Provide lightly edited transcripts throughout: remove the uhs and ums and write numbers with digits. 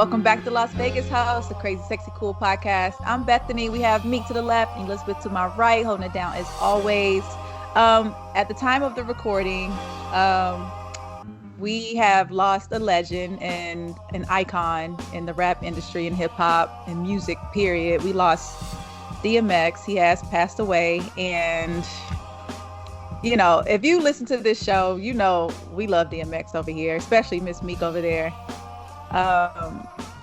Welcome back to Las Vegas House, the Crazy Sexy Cool podcast. I'm Bethany. We have Meek to the left and Elizabeth to my right, holding it down as always. At the time of the recording, we have lost a legend and an icon in the rap industry and hip hop and music, period. We lost DMX. He has passed away. And, you know, if you listen to this show, you know we love DMX over here, especially Miss Meek over there.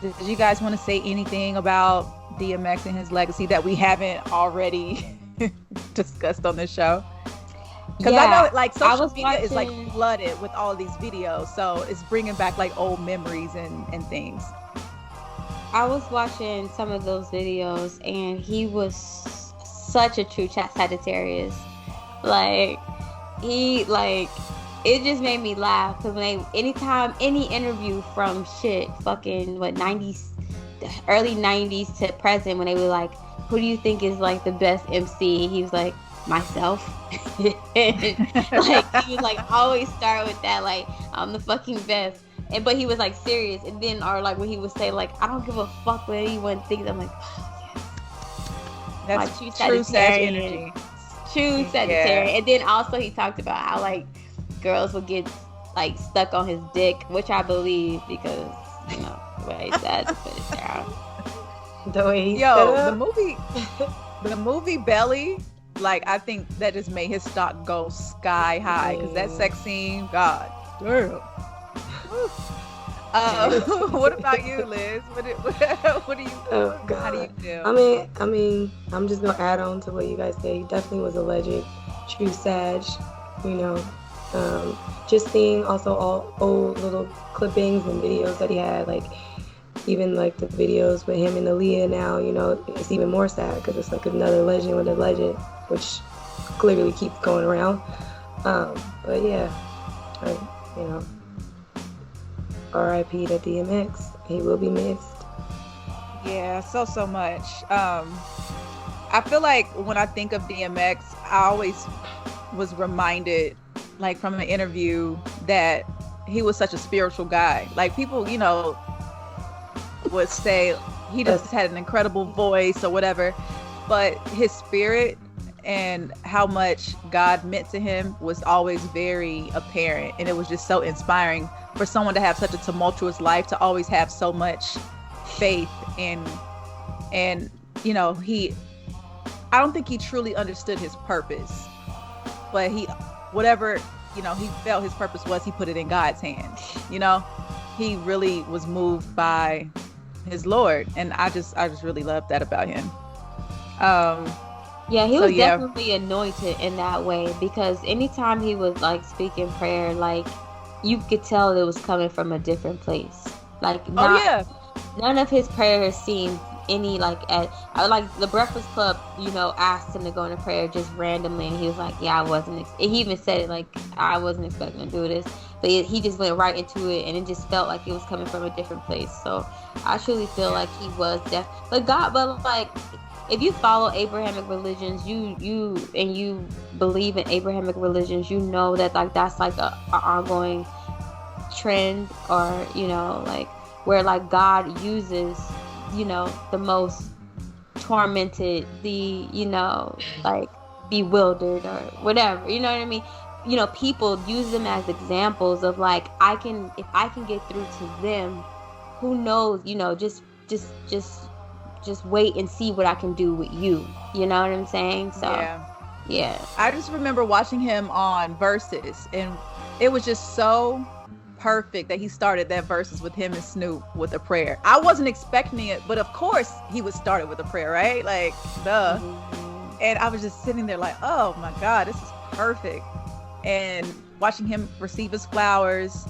Did you guys want to say anything about DMX and his legacy that we haven't already discussed on this show? Because I know like social media is like flooded with all these videos, so it's bringing back like old memories and things. I was watching some of those videos and he was such a true Sagittarius. It just made me laugh because anytime any interview from fucking 90s, early 90s to present, when they were like, who do you think is like the best MC? He was like, myself. He was like always start with that, like, I'm the fucking best. But he was like serious, and then when he would say like, I don't give a fuck what anyone thinks, I'm like, oh, yes. That's true Sagittarian energy. True Sagittarian. Yeah. And then also he talked about how like girls would get like stuck on his dick, which I believe because, you know, the way he said to put it down. The way the movie Belly, like, I think that just made his stock go sky high because that sex scene, God damn. What about you, Liz? What do you? Oh, God. How do you feel? I mean, I'm just gonna add on to what you guys say. He definitely was a legend, true Sag, you know. Just seeing also all old little clippings and videos that he had, like even like the videos with him and Aaliyah now, you know, it's even more sad because it's like another legend with a legend, which clearly keeps going around. But yeah, you know, R.I.P. to DMX. He will be missed. Yeah, so much. I feel like when I think of DMX, I always was reminded, like from an interview, that he was such a spiritual guy. Like people, you know, would say he just had an incredible voice or whatever, but his spirit and how much God meant to him was always very apparent, and it was just so inspiring for someone to have such a tumultuous life to always have so much faith and you know, I don't think he truly understood his purpose, but whatever, you know, he felt his purpose was, he put it in God's hands. You know, he really was moved by his Lord, and I just really loved that about him. Yeah, he was definitely anointed in that way, because anytime he was like speaking prayer, like you could tell it was coming from a different place. Like none of his prayers seemed any like the Breakfast Club, you know, asked him to go into prayer just randomly, and he was like, yeah, I wasn't he even said it like, I wasn't expecting to do this, but he just went right into it, and it just felt like it was coming from a different place. So I truly feel like he was but like if you follow Abrahamic religions, you believe in Abrahamic religions, you know that like that's like a ongoing trend, or you know, like where like God uses, you know, the most tormented, the, you know, like bewildered or whatever, you know what I mean? You know, people use them as examples of like, if I can get through to them, who knows, you know, just wait and see what I can do with you. You know what I'm saying? So yeah. I just remember watching him on Versus, and it was just so perfect that he started that Versus with him and Snoop with a prayer. I wasn't expecting it, but of course he would start it with a prayer, right? Like, duh. Mm-hmm. And I was just sitting there like, oh my God, this is perfect. And watching him receive his flowers,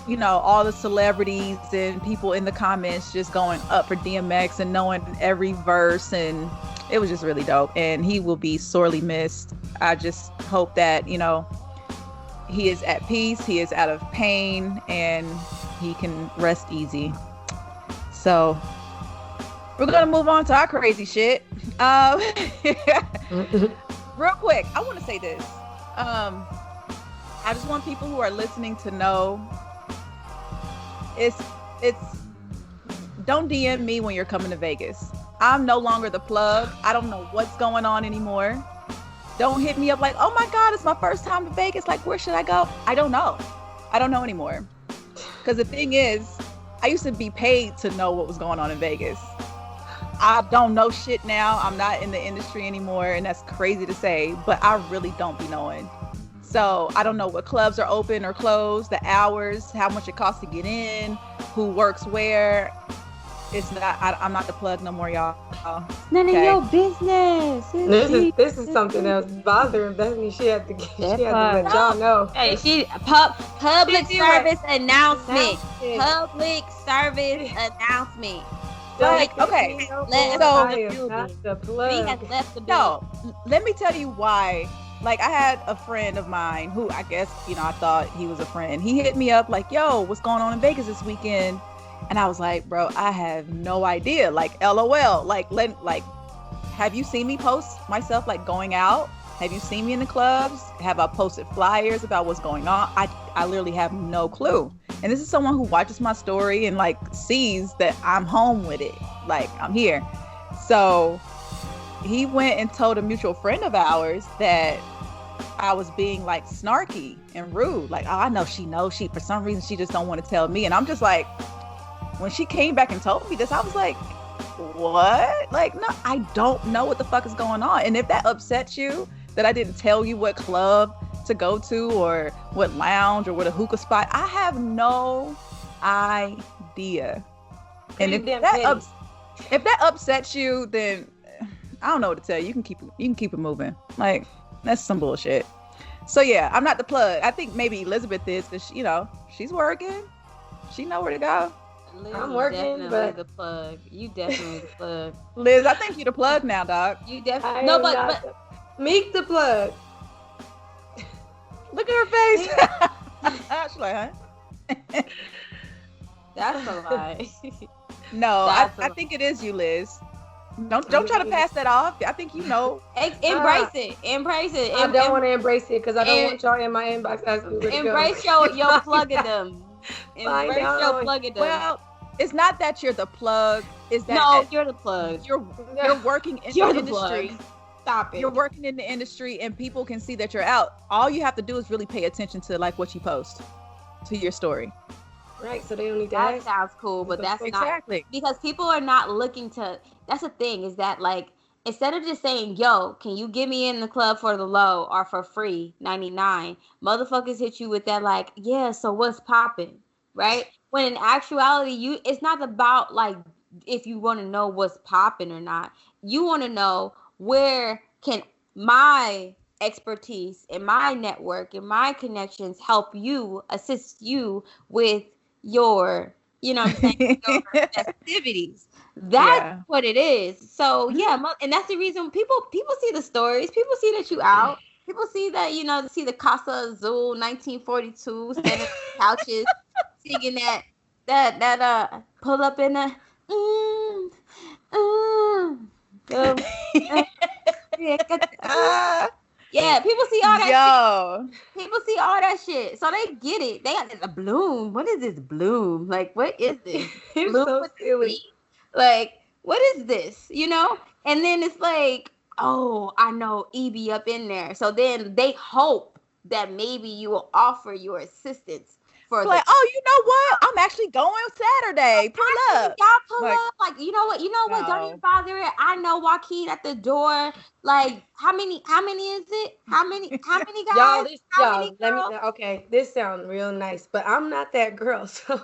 you know, all the celebrities and people in the comments just going up for DMX and knowing every verse, and it was just really dope. And he will be sorely missed. I just hope that, you know, he is at peace, he is out of pain, and he can rest easy. So we're gonna move on to our crazy shit. Real quick, I want to say this. I just want people who are listening to know it's don't DM me when you're coming to Vegas. I'm no longer the plug. I don't know what's going on anymore. Don't hit me up like, oh my God, it's my first time to Vegas. Like, where should I go? I don't know. I don't know anymore. Because the thing is, I used to be paid to know what was going on in Vegas. I don't know shit now. I'm not in the industry anymore, and that's crazy to say, but I really don't be knowing. So I don't know what clubs are open or closed, the hours, how much it costs to get in, who works where. It's not. I'm not the plug no more, y'all. None of your business. This is something else bothering Bethany. She had to let y'all know. Hey, public service announcement. Public service announcement. Like, okay, so we have left the building. No, let me tell you why. Like, I had a friend of mine who I guess, I thought he was a friend. He hit me up like, yo, what's going on in Vegas this weekend? And I was like, bro, I have no idea. Like, LOL. Like, have you seen me post myself like going out? Have you seen me in the clubs? Have I posted flyers about what's going on? I literally have no clue. And this is someone who watches my story and like sees that I'm home with it. Like, I'm here. So he went and told a mutual friend of ours that I was being like snarky and rude. Like, oh, I know she knows. For some reason, she just don't want to tell me. And I'm just like, when she came back and told me this, I was like, what? Like, no, I don't know what the fuck is going on. And if that upsets you, that I didn't tell you what club to go to or what lounge or what a hookah spot, I have no idea. And if that upsets you, then I don't know what to tell you. You can keep it moving. Like, that's some bullshit. So yeah, I'm not the plug. I think maybe Elizabeth is, because she's working. She know where to go. Liz, I'm working, but the plug. You definitely the plug. Liz, I think you're the plug now, dog. You definitely but Meek the plug. Look at her face. She's like, huh? That's a lie. No, I think it is you, Liz. Don't try to pass that off. I think embrace it. Embrace it. I don't want to embrace it because I don't want y'all in my inbox asking me where to go. Embrace your plugging them. Embrace your plugging them. Well, it's not that you're the plug. It's that you're the plug. You're working in the industry. Plug. Stop it. You're working in the industry, and people can see that you're out. All you have to do is really pay attention to like what you post to your story. Right, so they don't need to That sounds cool, but that's exactly. Not because people are not looking to. That's the thing, is that like, instead of just saying, yo, can you get me in the club for the low or for free, $99, motherfuckers hit you with that like, yeah, so what's popping, right? When in actuality, it's not about like if you want to know what's popping or not. You want to know where can my expertise and my network and my connections help you, assist you with your, your festivities. That's what it is. So and that's the reason people see the stories. People see that you out. People see that, see the Casa Azul 1942 standing on couches singing that pull up in a yeah, people see all that shit. People see all that shit. So they get it. They got a bloom. What is this bloom? Like, what is this? It's bloom so silly. Like, what is this? And then it's like, oh, I know E.B. up in there. So then they hope that maybe you will offer your assistance. Oh, you know what? I'm actually going Saturday. Pull up. Y'all pull up. Like, you know what? No. Don't even bother it. I know Joaquin at the door. Like, how many is it? How many guys? Okay, this sounds real nice, but I'm not that girl, so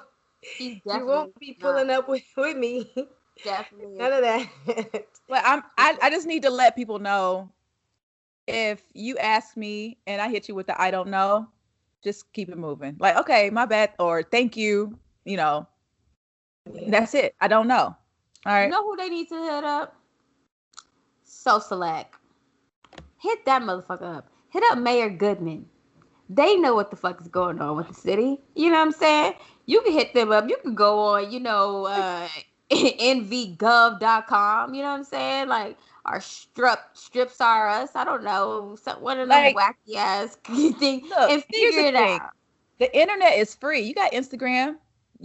you won't be pulling up with me. Definitely. None of that. But I just need to let people know, if you ask me and I hit you with the I don't know, just keep it moving. Like, okay, my bad, or thank you, that's it. I don't know. All right. You know who they need to hit up? So Select. Hit that motherfucker up. Hit up Mayor Goodman. They know what the fuck is going on with the city. You know what I'm saying? You can hit them up. You can go on, nvgov.com. You know what I'm saying? Like, our strips are us. I don't know. One of them wacky ass things. And figure it out. The internet is free. You got Instagram.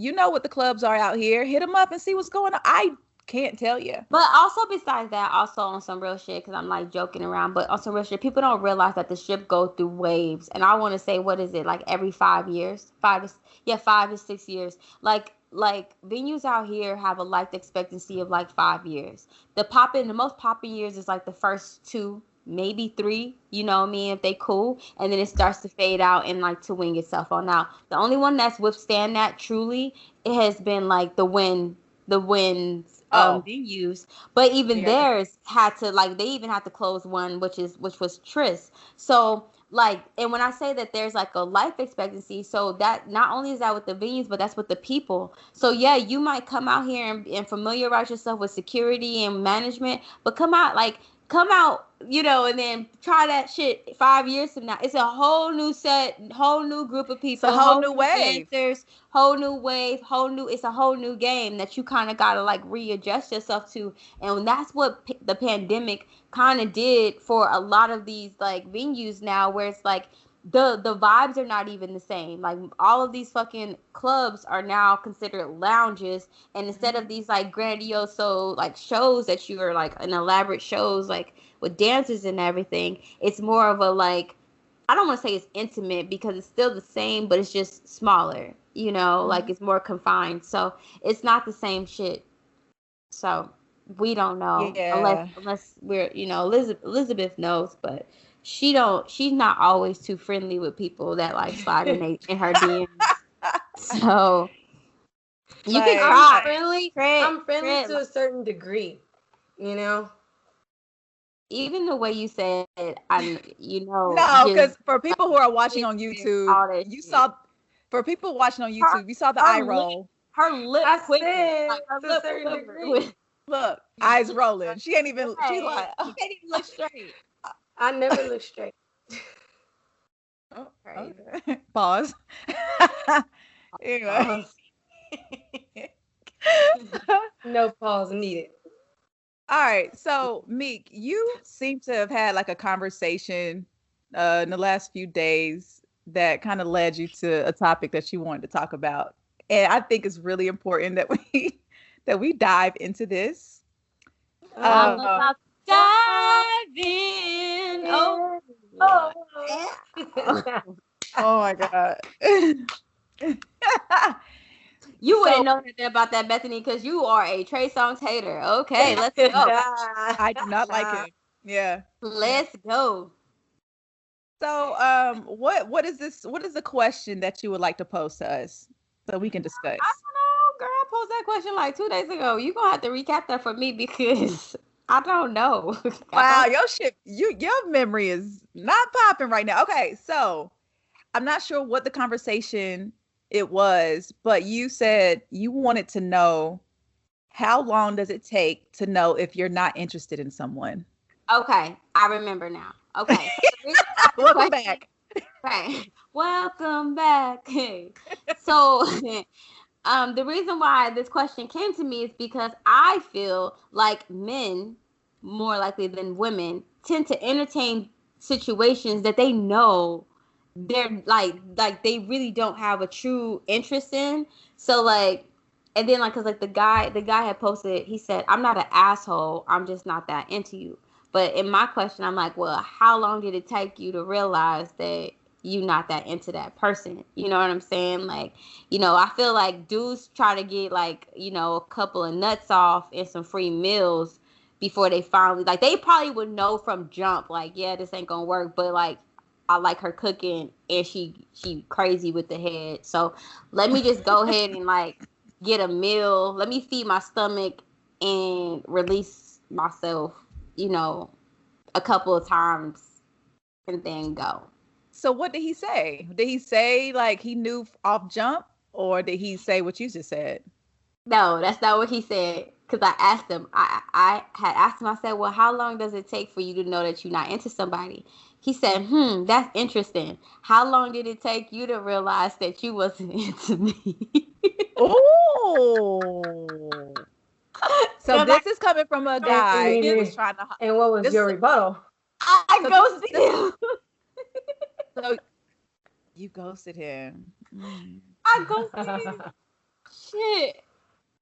You know what the clubs are out here. Hit them up and see what's going on. I can't tell you. But also besides that, also on some real shit, because I'm like joking around, but on some real shit, people don't realize that the strip go through waves. And I want to say, what is it, like every 5 years? 5 to 6 years. Like venues out here have a life expectancy of like 5 years. The most popping years is like the first 2, maybe 3, you know what I mean, if they cool, and then it starts to fade out and like to wing itself on out. The only one that's withstand that truly, it has been like the winds venues, but even theirs had to, like, they even had to close one, which was Tris. So like, and when I say that there's like a life expectancy, so that not only is that with the venues, but that's with the people. So yeah, you might come out here and familiarize yourself with security and management, but come out, you know, and then try that shit 5 years from now. It's a whole new set, whole new group of people, it's a whole new wave, dancers, it's a whole new game that you kind of got to like readjust yourself to. And that's what the pandemic kind of did for a lot of these like venues now, where it's like the vibes are not even the same. Like all of these fucking clubs are now considered lounges, and instead of these like grandiose like shows that you are like an elaborate shows like with dances and everything, it's more of a like, I don't want to say it's intimate because it's still the same, but it's just smaller, you know, like it's more confined. So it's not the same shit. So we don't know unless we're, you know, Elizabeth knows, but she's not always too friendly with people that like slide in her DMs. So you can try. I'm friendly to a certain degree, you know. Even the way you said, you know. No, because for people who are watching on YouTube, you saw the eye roll. Her lip quivered. Look, eyes rolling. She ain't even. Right. She's like, she can't even look straight. I never look straight. Oh, okay. Pause. Anyway. No pause needed. All right, so Meek, you seem to have had like a conversation in the last few days that kind of led you to a topic that you wanted to talk about, and I think it's really important that we dive into this. I'm about to dive in. Oh my God. You wouldn't know anything about that, Bethany, because you are a Trey Songz hater. Okay, let's go. I do not like it. Yeah. Let's go. So, what is this? What is the question that you would like to pose to us so we can discuss? I don't know, girl. I posed that question like 2 days ago. You're gonna have to recap that for me because I don't know. Wow, your memory is not popping right now. Okay, so I'm not sure what the conversation it was, but you said you wanted to know how long does it take to know if you're not interested in someone. Okay, I remember now. Okay. Welcome back. Okay. Welcome back. So the reason why this question came to me is because I feel like men, more likely than women, tend to entertain situations that they know they're like they really don't have a true interest in. So like, and then like, cause like the guy had posted, he said, "I'm not an asshole, I'm just not that into you." But in my question, I'm like, well, how long did it take you to realize that you not that into that person? You know what I'm saying? Like, you know, I feel like dudes try to get like, you know, a couple of nuts off and some free meals before they finally, like, they probably would know from jump, like, yeah, this ain't gonna work, but like, I like her cooking and she crazy with the head. So let me just go ahead and like get a meal. Let me feed my stomach and release myself, you know, a couple of times and then go. So what did he say? Did he say like he knew off jump, or did he say what you just said? No, that's not what he said. Because I asked him, I had asked him, I said, well, how long does it take for you to know that you're not into somebody? He said, that's interesting. How long did it take you to realize that you wasn't into me? Oh. So this is coming from a guy who was trying to... And what was your rebuttal? I ghosted him. So you ghosted him. I ghosted him. shit.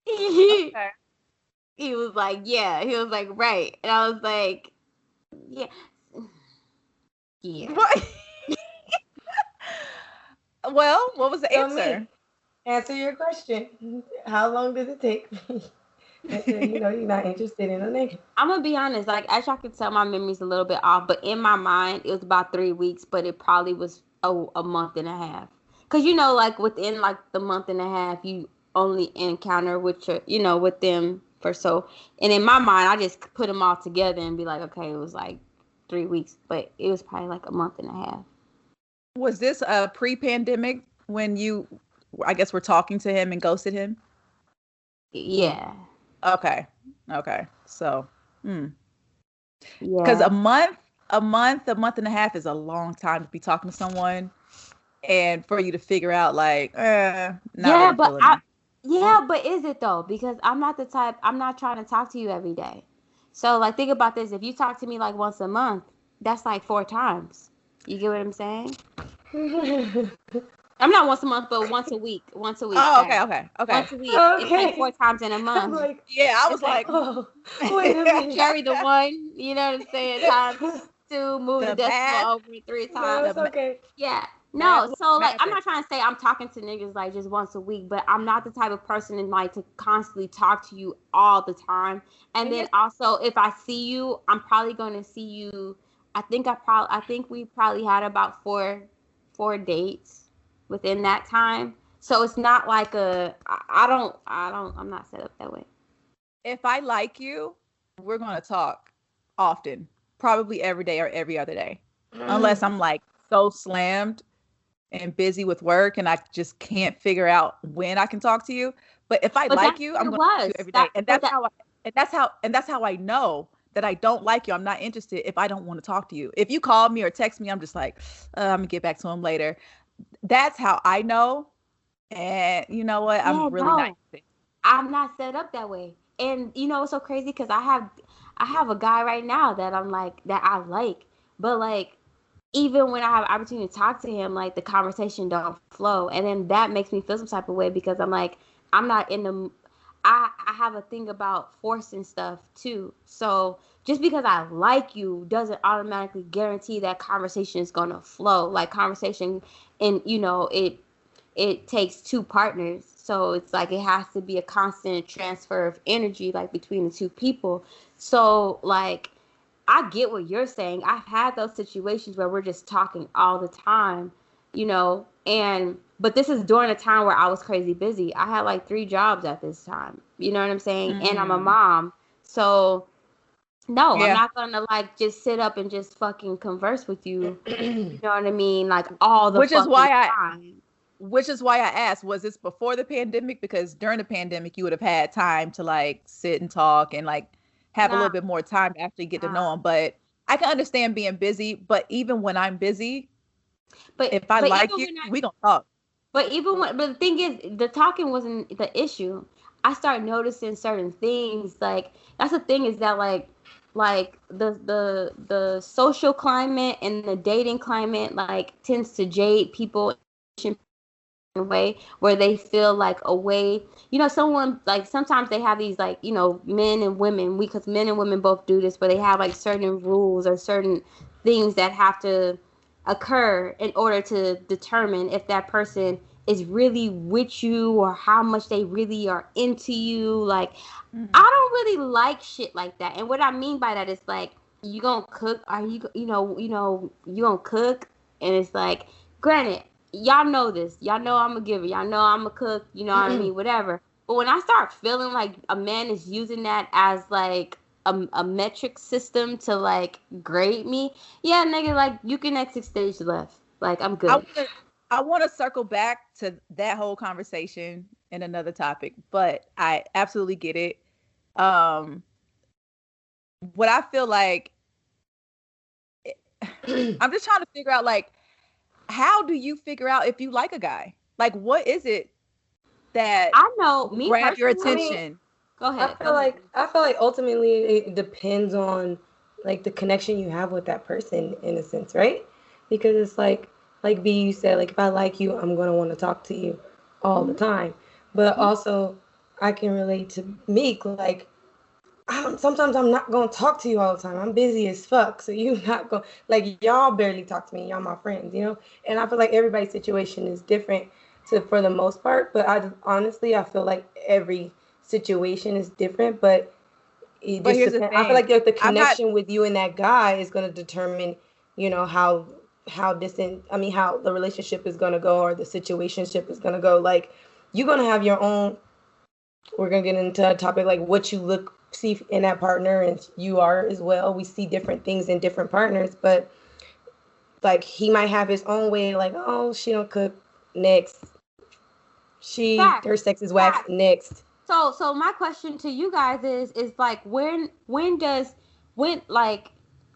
Okay. He was like, yeah. He was like, right. And I was like, yeah. Yeah. What? Well, what was the So answer? me, answer your question. How long does it take until you know you're not interested in a nigga? I'm gonna be honest, like as y'all can tell, my memory's a little bit off, but in my mind, it was about 3 weeks, but it probably was a month and a half. Cause you know, like within like the month and a half, you only encounter with your, with them for so. And in my mind, I just put them all together and be like, okay, it was like 3 weeks, but it was probably like a month and a half. Was this a pre-pandemic when you, I guess, were talking to him and ghosted him? Yeah. Okay. Okay. So, because Yeah. a month and a half is a long time to be talking to someone, and for you to figure out like, not Yeah, really but feeling it. yeah, but is it though? Because I'm not the type. I'm not trying to talk to you every day. So like, think about this. If you talk to me like once a month, that's like 4 times. You get what I'm saying? I'm not once a month, but once a week. Once a week. Oh, Sorry. okay, okay, okay. Once a week. It's like 4 times in a I'm month. like, Yeah, I was It's like, like, oh, wait a minute. carry the one. You know what I'm saying? Times 2, move the the decimal math, over 3 No, times. it's okay. Yeah. math No, was so like I'm mathing. not trying to say I'm talking to niggas like just once a week, but I'm not the type of person in like to constantly talk to you all the time. And then Yes. also if I see you, I'm probably gonna see you. I think we probably had about four dates within that time. So it's not like I'm not set up that way. If I like you, we're gonna talk often, probably every day or every other day, unless I'm like so slammed and busy with work and I just can't figure out when I can talk to you. But if I But like that's you, what I'm it going to talk to was. you every day. That but that And that's how I know that I don't like you. I'm not interested if I don't want to talk to you. If you call me or text me, I'm just like, I'm gonna get back to him later. That's how I know. And you know what? I'm Yeah, really not no. interested. I'm not set up that way. And you know it's so crazy because I have a guy right now that I'm like that I like, but like even when I have opportunity to talk to him, like the conversation don't flow, and then that makes me feel some type of way because I'm like I'm not in the. I have a thing about forcing stuff too. So just because I like you doesn't automatically guarantee that conversation is gonna flow. Like conversation, and it takes two partners. So it's like it has to be a constant transfer of energy like between the two people. So like I get what you're saying. I've had those situations where we're just talking all the time, and but this is during a time where I was crazy busy. I had like 3 jobs at this time. You know what I'm saying? And I'm a Mm, mom. So no, I'm yeah. not gonna like just sit up and just fucking converse with you. You know what I mean? Like all the Which is fucking why I time. which is why I asked, was this before the pandemic? Because during the pandemic, you would have had time to like sit and talk and like have a Nah, little bit more time to actually get to know nah. them. But I can understand being busy. But even when I'm busy, But if I but like even you, when I we gonna talk. but the thing is the talking wasn't the issue. I started noticing certain things. Like that's the thing is that like the social climate and the dating climate like tends to jade people in a way where they feel like a way, someone like sometimes they have these like, men and women, because men and women both do this, where they have like certain rules or certain things that have to occur in order to determine if that person is really with you or how much they really are into you. Like I Mhm. don't really like shit like that. And what I mean by that is like you gonna cook, are you gonna cook, and it's like granted, y'all know this. Y'all know I'm a giver. Y'all know I'm a cook. You know what I mean? Whatever. But when I start feeling like a man is using that as like a metric system to like grade me, yeah, nigga, like you can exit stage left. Like I'm I good. want to I want to circle back to that whole conversation in another topic, but I absolutely get it. Um, what I feel like, I'm just trying to figure out like, how do you figure out if you like a guy? Like, what is it that I know will me grab your I personally. mean, attention? Go ahead. Go ahead. I feel like ultimately it depends on like the connection you have with that person in a sense, right? Because it's like B, you said, like if I like you, I'm gonna want to talk to you all the time. But also, I can relate to Meek. Like, sometimes I'm not gonna talk to you all the time. I'm busy as fuck. So you not going like y'all barely talk to me. Y'all my friends, you know. And I feel like everybody's situation is different for the most part. But I feel like every situation is different. But it just here's the depends. I feel thing. like the connection with you and that guy is gonna determine, how distant. I mean, how the relationship is gonna go or the situationship is gonna go. Like, you're gonna have your own. We're gonna get into a topic like what you see in that partner, and you are as well. We see different things in different partners, but like he might have his own way. Like, oh, she don't cook. Next, her sex is wax. Next. So my question to you guys is like when like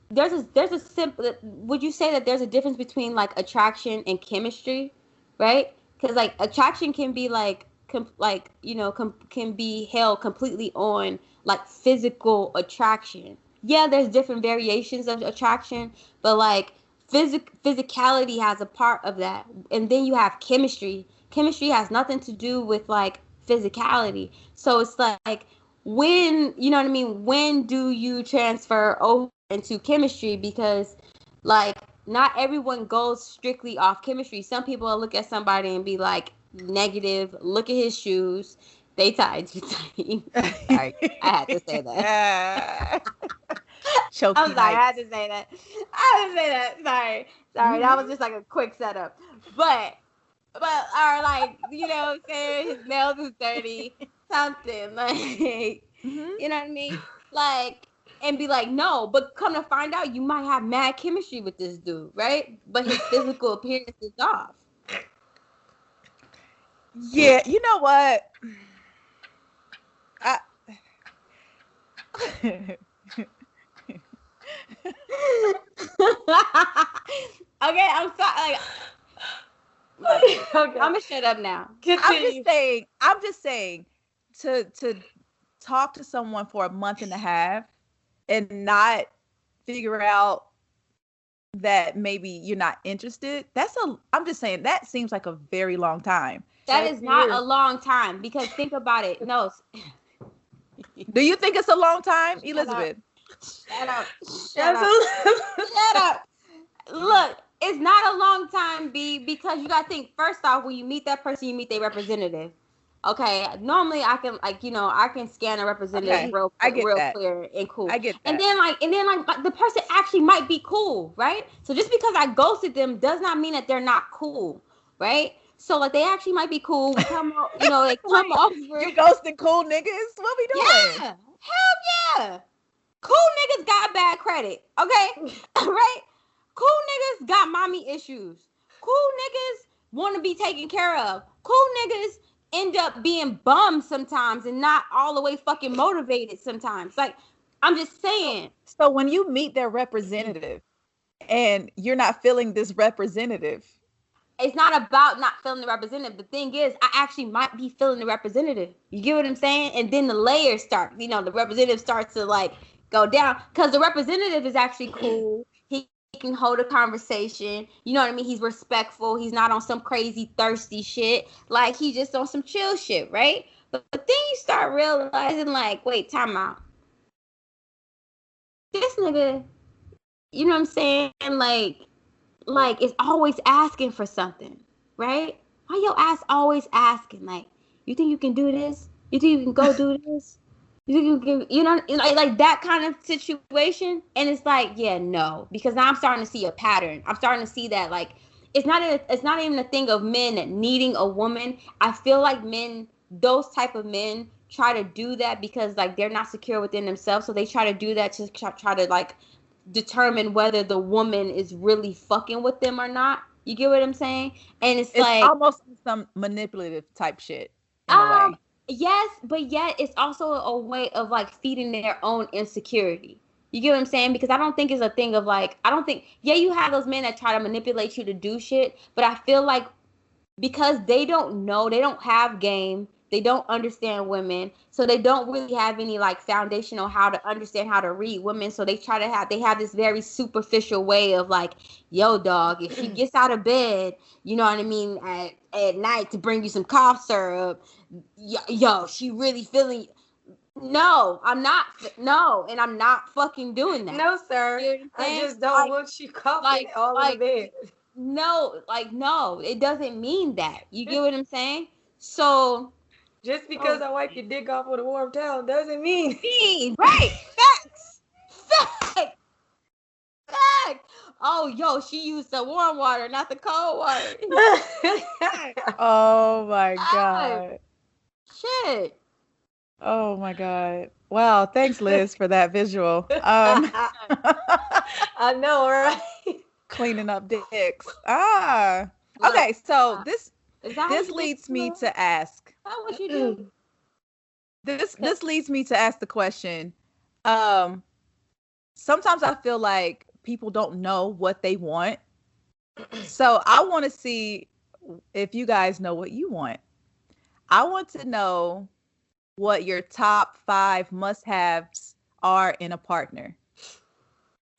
there's a simple, would you say that there's a difference between like attraction and chemistry, right? Because like attraction can be like can be held completely on like physical attraction. Yeah, there's different variations of attraction, but like physicality has a part of that, and then you have chemistry. Chemistry has nothing to do with like physicality. So it's like when, you know what I mean, when do you transfer over into chemistry? Because like not everyone goes strictly off chemistry. Some people will look at somebody and be like, negative, look at his shoes, they tied too tight. Sorry, I had to say that. I'm sorry, I had to say that. Sorry. That was just like a quick setup. But or like, you know what I'm saying, his nails is dirty, something like, you know what I mean? Like, and be like, no, but come to find out, you might have mad chemistry with this dude, right? But his physical appearance is off. Yeah, you know what? Okay, I'm sorry. Okay. I'm gonna shut up now. I'm just saying to talk to someone for a month and a half and not figure out that maybe you're not interested. I'm just saying that seems like a very long time. That is not a long time, because think about it. No. Do you think it's a long time, Elizabeth? Shut up. Shut up. Look, it's not a long time, B, because you gotta think, first off, when you meet that person, you meet their representative. Okay, normally I can I can scan a representative real clear and cool. I get that. And then like the person actually might be cool, right? So just because I ghosted them does not mean that they're not cool, right? So like they actually might be cool. We come out, they come over. You ghosting cool niggas? What we doing? Yeah, hell yeah. Cool niggas got bad credit, okay? Right? Cool niggas got mommy issues. Cool niggas want to be taken care of. Cool niggas end up being bums sometimes and not all the way fucking motivated sometimes. Like, I'm just saying. So when you meet their representative and you're not feeling this representative, it's not about not feeling the representative. The thing is, I actually might be feeling the representative. You get what I'm saying? And then the layers start, the representative starts to like go down, because the representative is actually cool. He can hold a conversation. You know what I mean? He's respectful. He's not on some crazy thirsty shit. Like, he's just on some chill shit, right? But then you start realizing, like, wait, time out. This nigga, you know what I'm saying? Like is always asking for something, right? Why your ass always asking? Like, you think you can do this? You think you can go do this? You think you can, like that kind of situation? And it's like, yeah, no, because now I'm starting to see a pattern. I'm starting to see that, like, it's not even a thing of men needing a woman. I feel like those type of men try to do that because like they're not secure within themselves, so they try to do that to try to like determine whether the woman is really fucking with them or not. You get what I'm saying? And it's like almost some manipulative type shit in a way. Yes, but yet it's also a way of like feeding their own insecurity. You get what I'm saying? Because I don't think it's a thing of like, you have those men that try to manipulate you to do shit, but I feel like because they don't know, they don't have game, They don't understand women. So they don't really have any like foundational how to understand how to read women. So they have this very superficial way of like, yo, dog, if she gets out of bed, you know what I mean, at night to bring you some cough syrup, yo, she really feeling. No, I'm not. No, and I'm not fucking doing that. No, sir. You know I just don't want you coughing all in the bed. No, no, it doesn't mean that. You get what I'm saying? So just because I wipe your dick off with a warm towel doesn't mean right. Facts. Oh, yo, she used the warm water, not the cold water. Oh my God. Shit. Oh my God. Wow. Thanks, Liz, for that visual. I know, right? Cleaning up dicks. Okay, so this leads me to ask. How would you do? This leads me to ask the question. Sometimes I feel like people don't know what they want. So I want to see if you guys know what you want. I want to know what your top 5 must-haves are in a partner.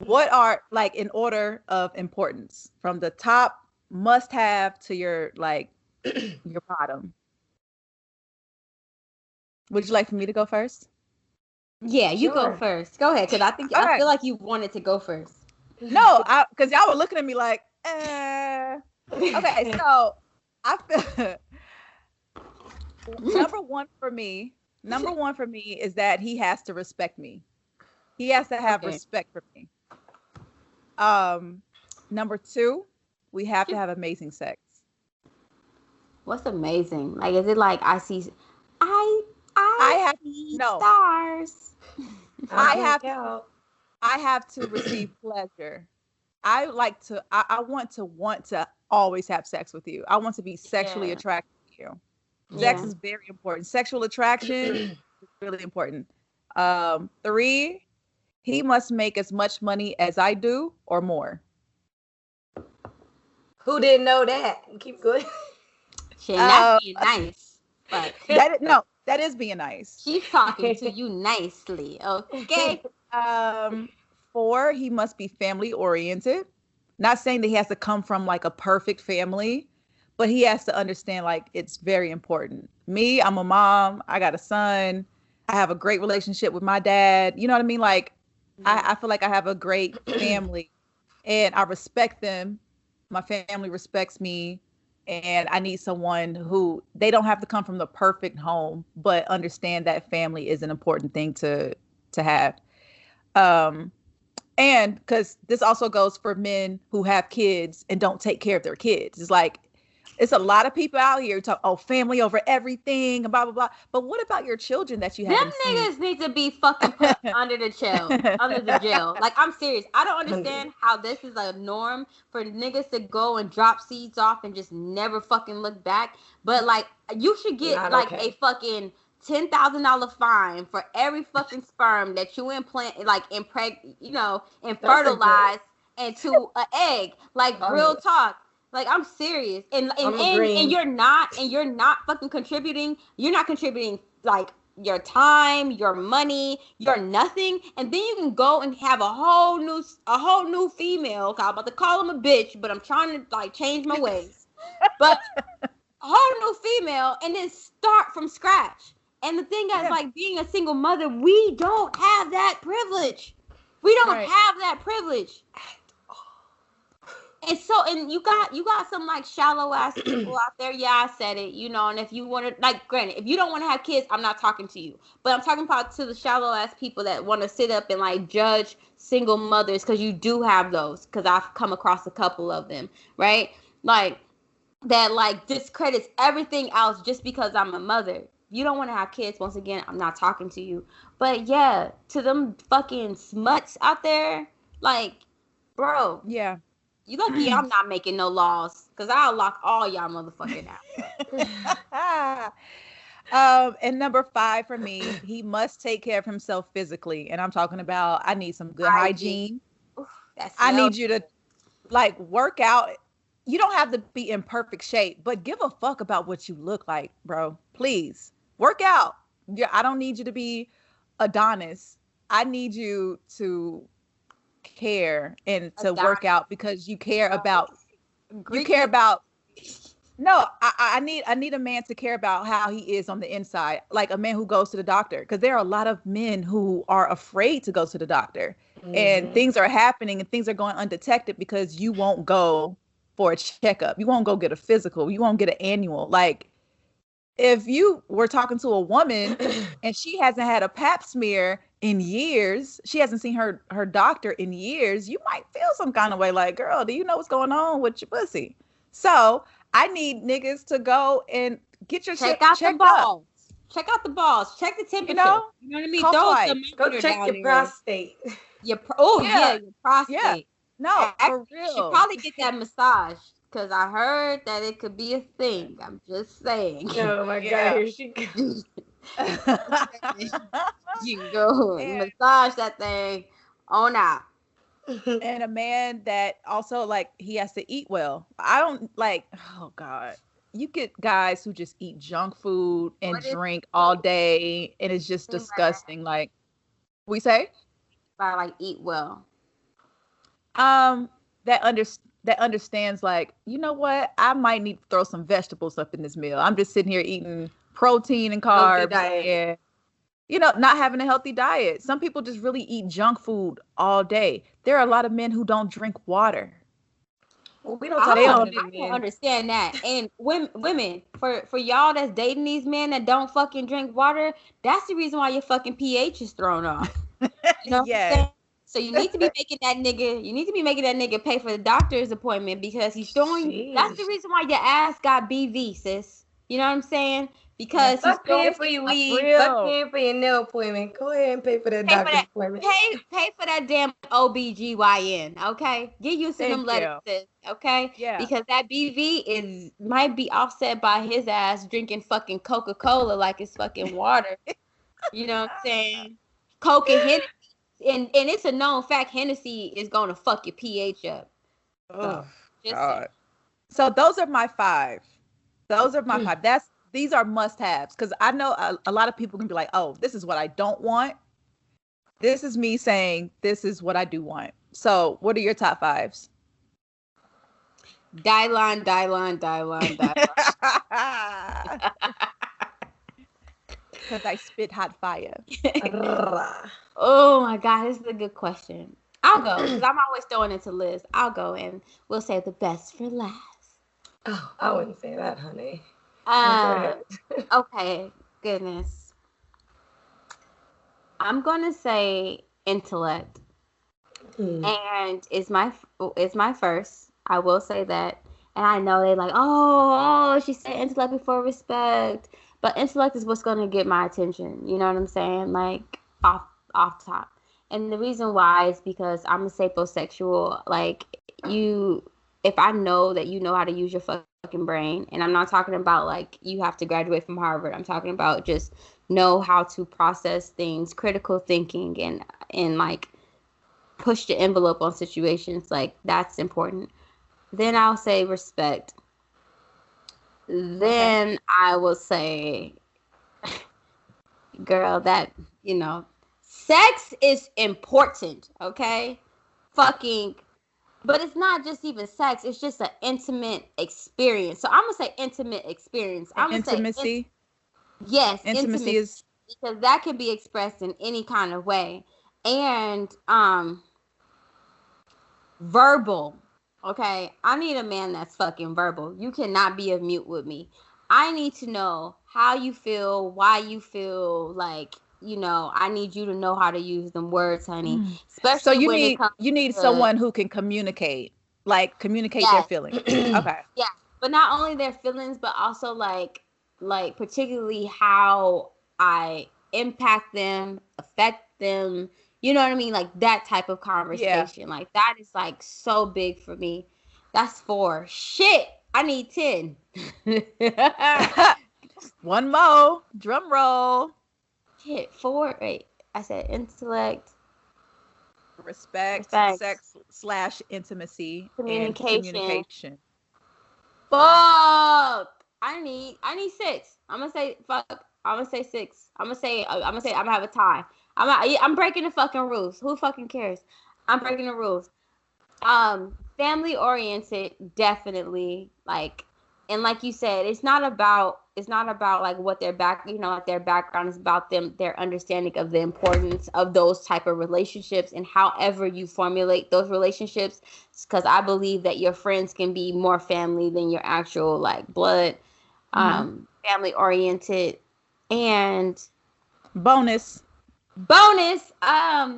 What are, like, in order of importance, from the top must-have to your, like, your bottom. Would you like for me to go first? Yeah, you go first. Go ahead, because I feel like you wanted to go first. No, because y'all were looking at me like, Okay, so I feel number one for me is that he has to respect me. He has to have respect for me. Number 2, we have to have amazing sex. What's amazing? Like, is it like I see stars? I have to receive pleasure. I want to always have sex with you. I want to be sexually attracted to you. Sex is very important. Sexual attraction is really important. 3, he must make as much money as I do or more. Who didn't know that? Keep going. Shit, that's being nice. But that is being nice. She's talking to you nicely, okay? 4, he must be family oriented. Not saying that he has to come from like a perfect family, but he has to understand like it's very important. Me, I'm a mom. I got a son. I have a great relationship with my dad. You know what I mean? Like, I feel like I have a great family and I respect them. My family respects me. And I need someone who, they don't have to come from the perfect home, but understand that family is an important thing to have. And because this also goes for men who have kids and don't take care of their kids. It's like, it's a lot of people out here who talk, family over everything, and blah, blah, blah. But what about your children that you haven't seen? Them niggas need to be fucking put under the jail. Like, I'm serious. I don't understand how this is a norm for niggas to go and drop seeds off and just never fucking look back. But, like, you should get, a fucking $10,000 fine for every fucking sperm that you and fertilize into an egg. Like, real talk. Like, I'm serious. And you're not fucking contributing. You're not contributing like your time, your money, your nothing. And then you can go and have a whole new female. I'm about to call him a bitch, but I'm trying to like change my ways. But a whole new female and then start from scratch. And the thing is, like, being a single mother, we don't have that privilege. We don't have that privilege. And you got some like shallow ass people out there. Yeah, I said it, and if you want to, like, granted, if you don't want to have kids, I'm not talking to you, but I'm talking about to the shallow ass people that want to sit up and like judge single mothers, because you do have those, because I've come across a couple of them, right? Like, that like discredits everything else just because I'm a mother. You don't want to have kids, once again, I'm not talking to you. But yeah, to them fucking smuts out there, like, bro. Yeah. You lucky I'm not making no laws, because I'll lock all y'all motherfucking out. And number 5 for me, he must take care of himself physically. And I'm talking about, I need some good hygiene. I need you to like work out. You don't have to be in perfect shape, but give a fuck about what you look like, bro. Please. Work out. Yeah, I don't need you to be Adonis. I need you to care and to work out because you care about no, I need a man to care about how he is on the inside, like a man who goes to the doctor, because there are a lot of men who are afraid to go to the doctor, and things are happening and things are going undetected because you won't go for a checkup, you won't go get a physical, you won't get an annual. Like if you were talking to a woman and she hasn't had a pap smear in years, she hasn't seen her doctor in years, you might feel some kind of way like, girl, do you know what's going on with your pussy? So I need niggas to go and get your shit checked up. Check out the balls. Check the temperature. You know what I mean? Go check your prostate. Your prostate. Yeah. No, for real. You should probably get that massage. Because I heard that it could be a thing. I'm just saying. Oh my God, here she goes. You can go and massage that thing on out. And a man that also, like, he has to eat well. I don't like, oh God. You get guys who just eat junk food and drink all day, and it's just disgusting. Like, we say? By like eat well. That understands, like, you know what? I might need to throw some vegetables up in this meal. I'm just sitting here eating protein and carbs and, you know, not having a healthy diet. Some people just really eat junk food all day. There are a lot of men who don't drink water. Well, we don't talk about it. I can understand that. And women, for y'all that's dating these men that don't fucking drink water, that's the reason why your fucking pH is thrown off. You know what I'm saying? So you need to be making that nigga pay for the doctor's appointment because he's throwing. That's the reason why your ass got BV, sis. You know what I'm saying? Because he's paying for your weed, paying for your nail appointment. Go ahead and pay for that doctor's appointment. Pay for that damn OBGYN, okay? Get used to them letters, sis, okay? Yeah. Because that BV might be offset by his ass drinking fucking Coca-Cola like it's fucking water. You know what I'm saying? Coke and Hennessy. And it's a known fact, Hennessy is going to fuck your pH up. Oh, God. So those are my 5. Those are my 5. These are must-haves, because I know a lot of people can be like, oh, this is what I don't want. This is me saying this is what I do want. So what are your top 5s? Dylon. Because I spit hot fire. Oh my God, this is a good question. I'll go, because I'm always throwing it to Liz. I'll go, and we'll say the best for last. Oh, I wouldn't say that, honey. Okay, goodness. I'm gonna say intellect, and it's my first. I will say that, and I know they're like, oh, she said intellect before respect, but intellect is what's gonna get my attention. You know what I'm saying? Like off top. And the reason why is because I'm a sapiosexual. Like, if I know that you know how to use your fucking brain, and I'm not talking about like you have to graduate from Harvard. I'm talking about just know how to process things, critical thinking, and like push the envelope on situations. Like, that's important. Then I'll say respect. Then I will say, girl, that, you know, sex is important, okay? But it's not just even sex. It's just an intimate experience. So I'm going to say intimate experience. Intimacy? Yes. Intimacy is... Because that can be expressed in any kind of way. And verbal, okay? I need a man that's fucking verbal. You cannot be a mute with me. I need to know how you feel, why you feel, like... You know, I need you to know how to use them words, honey. Especially so you need someone who can communicate their feelings. Okay. Yeah, but not only their feelings, but also like particularly how I impact them, affect them. You know what I mean? Like that type of conversation. Yeah. Like that is like so big for me. That's 4. Shit, I need 10. One more. Drum roll. Shit, 4. Wait, I said intellect, respect, sex / intimacy, communication. Fuck. I need 6. I'm gonna say fuck. I'm gonna say 6. I'm gonna have a tie. I'm breaking the fucking rules. Who fucking cares? I'm breaking the rules. Family oriented, definitely. Like, and like you said, it's not about like what their like their background is about, their understanding of the importance of those type of relationships, and however you formulate those relationships, because I believe that your friends can be more family than your actual like blood. Family oriented. And bonus, I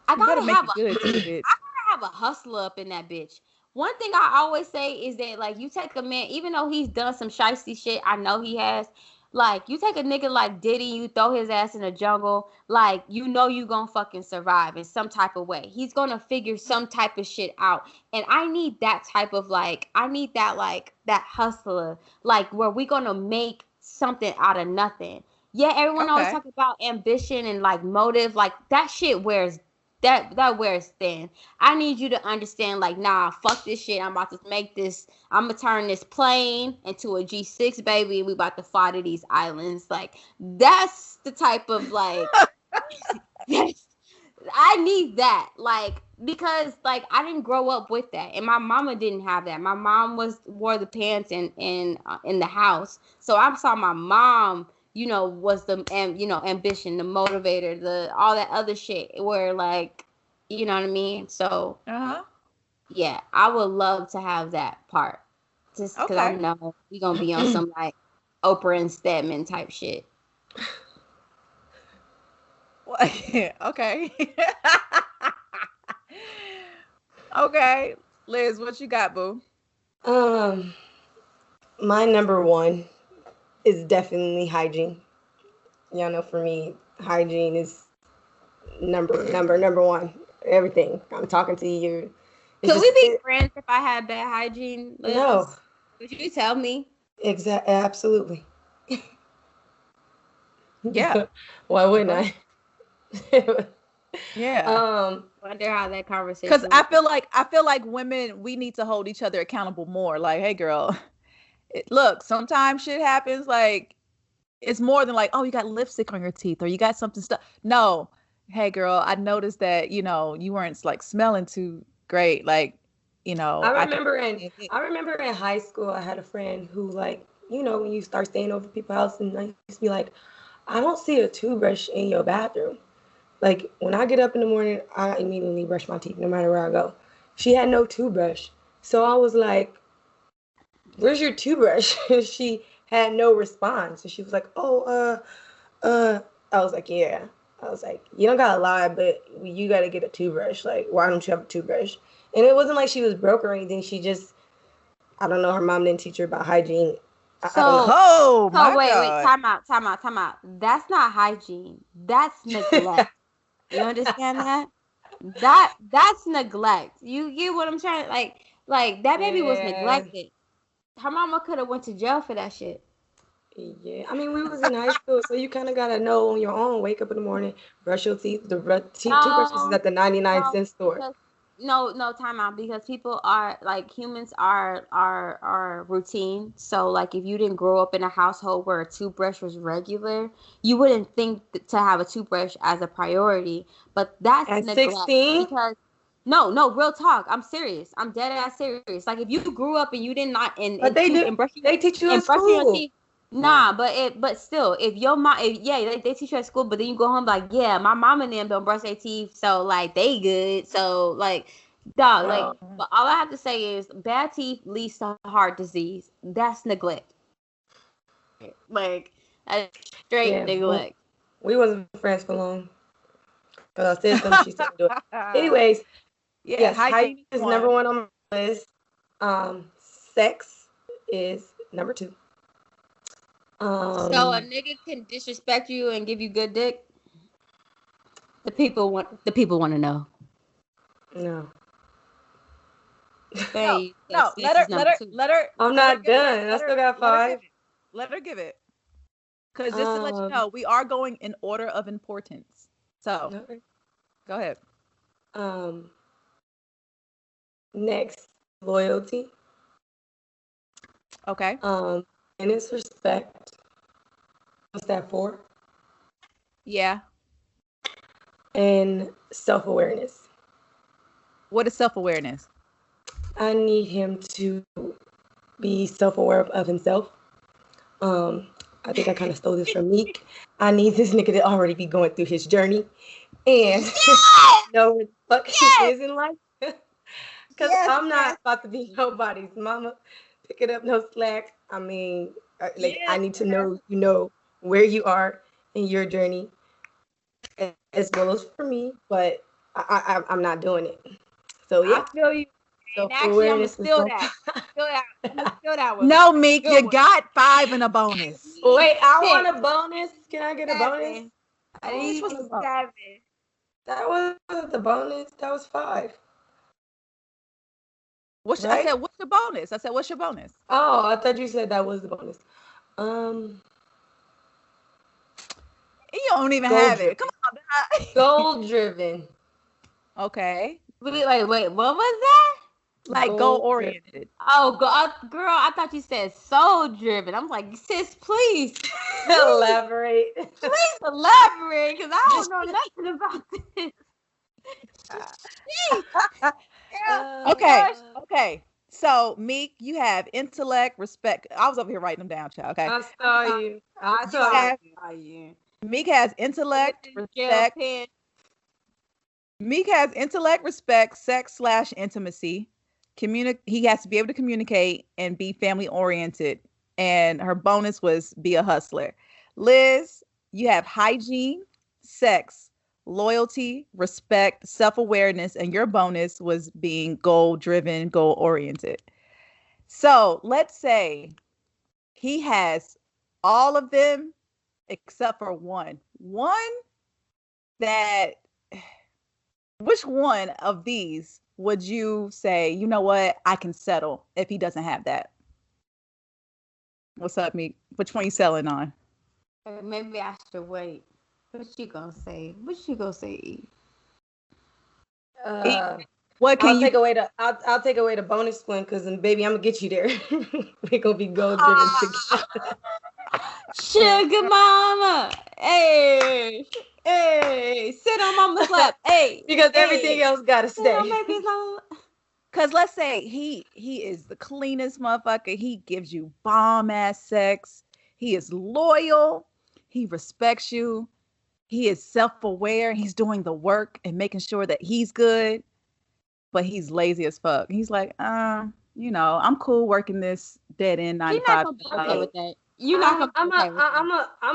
you better gotta make it good too, bitch. I gotta have a hustler up in that bitch. One thing I always say is that, like, you take a man, even though he's done some shiesty shit, I know he has. Like, you take a nigga like Diddy, you throw his ass in the jungle, like, you know you gonna fucking survive in some type of way. He's gonna figure some type of shit out. And I need that type of, like, that hustler, like, where we gonna make something out of nothing. Yeah, everyone always talk about ambition and, like, motive. Like, that shit wears that wears thin. I need you to understand, like, nah, fuck this shit. I'm about to make this. I'm gonna turn this plane into a G6, baby, and we about to fly to these islands. Like, that's the type of, like, I need that, like, because, like, I didn't grow up with that, and my mama didn't have that. My mom wore the pants in the house, so I saw my mom, was the ambition, the motivator, the all that other shit. Where, like, you know what I mean? So yeah, I would love to have that part, just because I know we gonna be on some like Oprah and Stedman type shit. Okay. Okay, Liz, what you got, boo? My number one is definitely hygiene. Y'all know, for me, hygiene is number one. Everything. I'm talking to you. Could we be friends if I had bad hygiene, Liz? No. Would you tell me? Absolutely. Yeah. Why wouldn't I? Yeah. Wonder how that conversation. Because I feel like women, we need to hold each other accountable more. Like, hey, girl, look, sometimes shit happens. Like, it's more than like, oh, you got lipstick on your teeth or you got something stuck. No, hey, girl, I noticed that you weren't like smelling too great. Like, I remember in high school, I had a friend who, like, when you start staying over people's house, and I used to be like, I don't see a toothbrush in your bathroom. Like, when I get up in the morning, I immediately brush my teeth no matter where I go. She had no toothbrush. So I was like, where's your toothbrush? She had no response. So she was like, I was like, yeah. I was like, you don't gotta lie, but you gotta get a toothbrush. Like, why don't you have a toothbrush? And it wasn't like she was broke or anything. She just, I don't know, her mom didn't teach her about hygiene. Wait, time out. That's not hygiene. That's neglect. You understand that? That's neglect. You get what I'm trying to, like that baby was neglected. Her mama could have went to jail for that shit. Yeah, I mean, we was in high school, so you kind of gotta know on your own. Wake up in the morning, brush your teeth. The toothbrushes is at the 99-cent store. No, time out, because people are, like, humans are routine. So, like, if you didn't grow up in a household where a toothbrush was regular, you wouldn't think to have a toothbrush as a priority. But that's at neglect. 16? Because no, real talk. I'm serious. I'm dead ass serious. Like, if you grew up and you did not but they teach you in school. Nah, but still, if your mom, they teach you at school, but then you go home like, yeah, my mom and them don't brush their teeth, so, like, they good. So, like, dog, like, but all I have to say is bad teeth leads to heart disease. That's neglect. Like, that's straight neglect. We wasn't friends for long. Because I said something, she said do it. Anyways, yes, hygiene is number one on my list. Sex is number 2. So a nigga can disrespect you and give you good dick? The people want to know. No. No. Let her. I'm not done. I still got 5. Let her give it. Because just to let you know, we are going in order of importance. So, go ahead. Next, loyalty. Okay. And it's respect. that 4? Yeah. And self-awareness. What is self-awareness? I need him to be self-aware of himself. I think I kind of stole this from Meek. I need this nigga to already be going through his journey and know where the fuck he is in life. Because I'm not about to be nobody's mama, picking up no slack. I mean, I need to know where you are in your journey, as well as for me. But I'm not doing it. So yeah, I feel you. And actually, I'm gonna steal that. I'm gonna steal that one. No, Meek, you got 5 and a bonus. Wait, I want a bonus. Can I get a bonus? I need 7. That wasn't the bonus. That was 5. Right? I said, what's your bonus? What's your bonus? Oh, I thought you said that was the bonus. You don't even have it. Come on. Goal driven. Okay. Wait, what was that? Like goal oriented. Oh, girl, I thought you said soul driven. I'm like, sis, please elaborate. Please elaborate, because I don't know nothing about this. Okay. So, Meek, you have intellect, respect. I was over here writing them down, child. Okay. I saw you. Meek has intellect, respect. Meek has intellect, respect, sex/intimacy. He has to be able to communicate and be family oriented. And her bonus was be a hustler. Liz, you have hygiene, sex, loyalty, respect, self-awareness, and your bonus was being goal-driven, goal-oriented. So let's say he has all of them except for one. Which one of these would you say, you know what, I can settle if he doesn't have that? What's up, Meek? Which one you selling on? Maybe I should wait. What you gonna say? What can I'll take away the bonus one, because baby, I'm gonna get you there. We're gonna be goal driven together. Sugar mama, hey, sit on mama's lap, hey, because everything else gotta stay. Because let's say he is the cleanest motherfucker. He gives you bomb ass sex. He is loyal. He respects you. He is self-aware. He's doing the work and making sure that he's good. But he's lazy as fuck. He's like, I'm cool working this dead end 9 to 5. Okay with that. I'm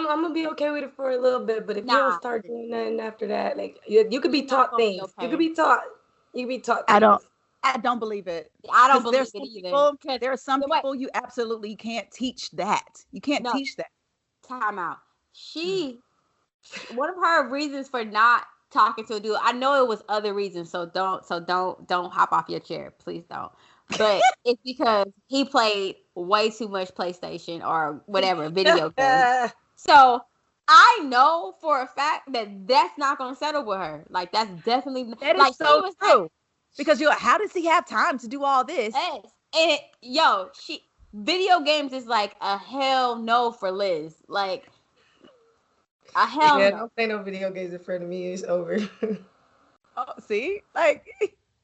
gonna be okay with it for a little bit, but if you don't start doing nothing after that, like you could be taught things. Okay. You could be taught things. I don't believe it. I don't believe it either. There are some people you absolutely can't teach that. You can't teach that. Time out. One of her reasons for not talking to a dude, I know it was other reasons, so don't hop off your chair, please don't. But it's because he played way too much PlayStation or whatever video games. So I know for a fact that that's not gonna settle with her. Like that's definitely that is so true. Because you're like, how does he have time to do all this? And video games is like a hell no for Liz. Like a hell no. Don't play no video games in front of me. It's over. Oh, see? Like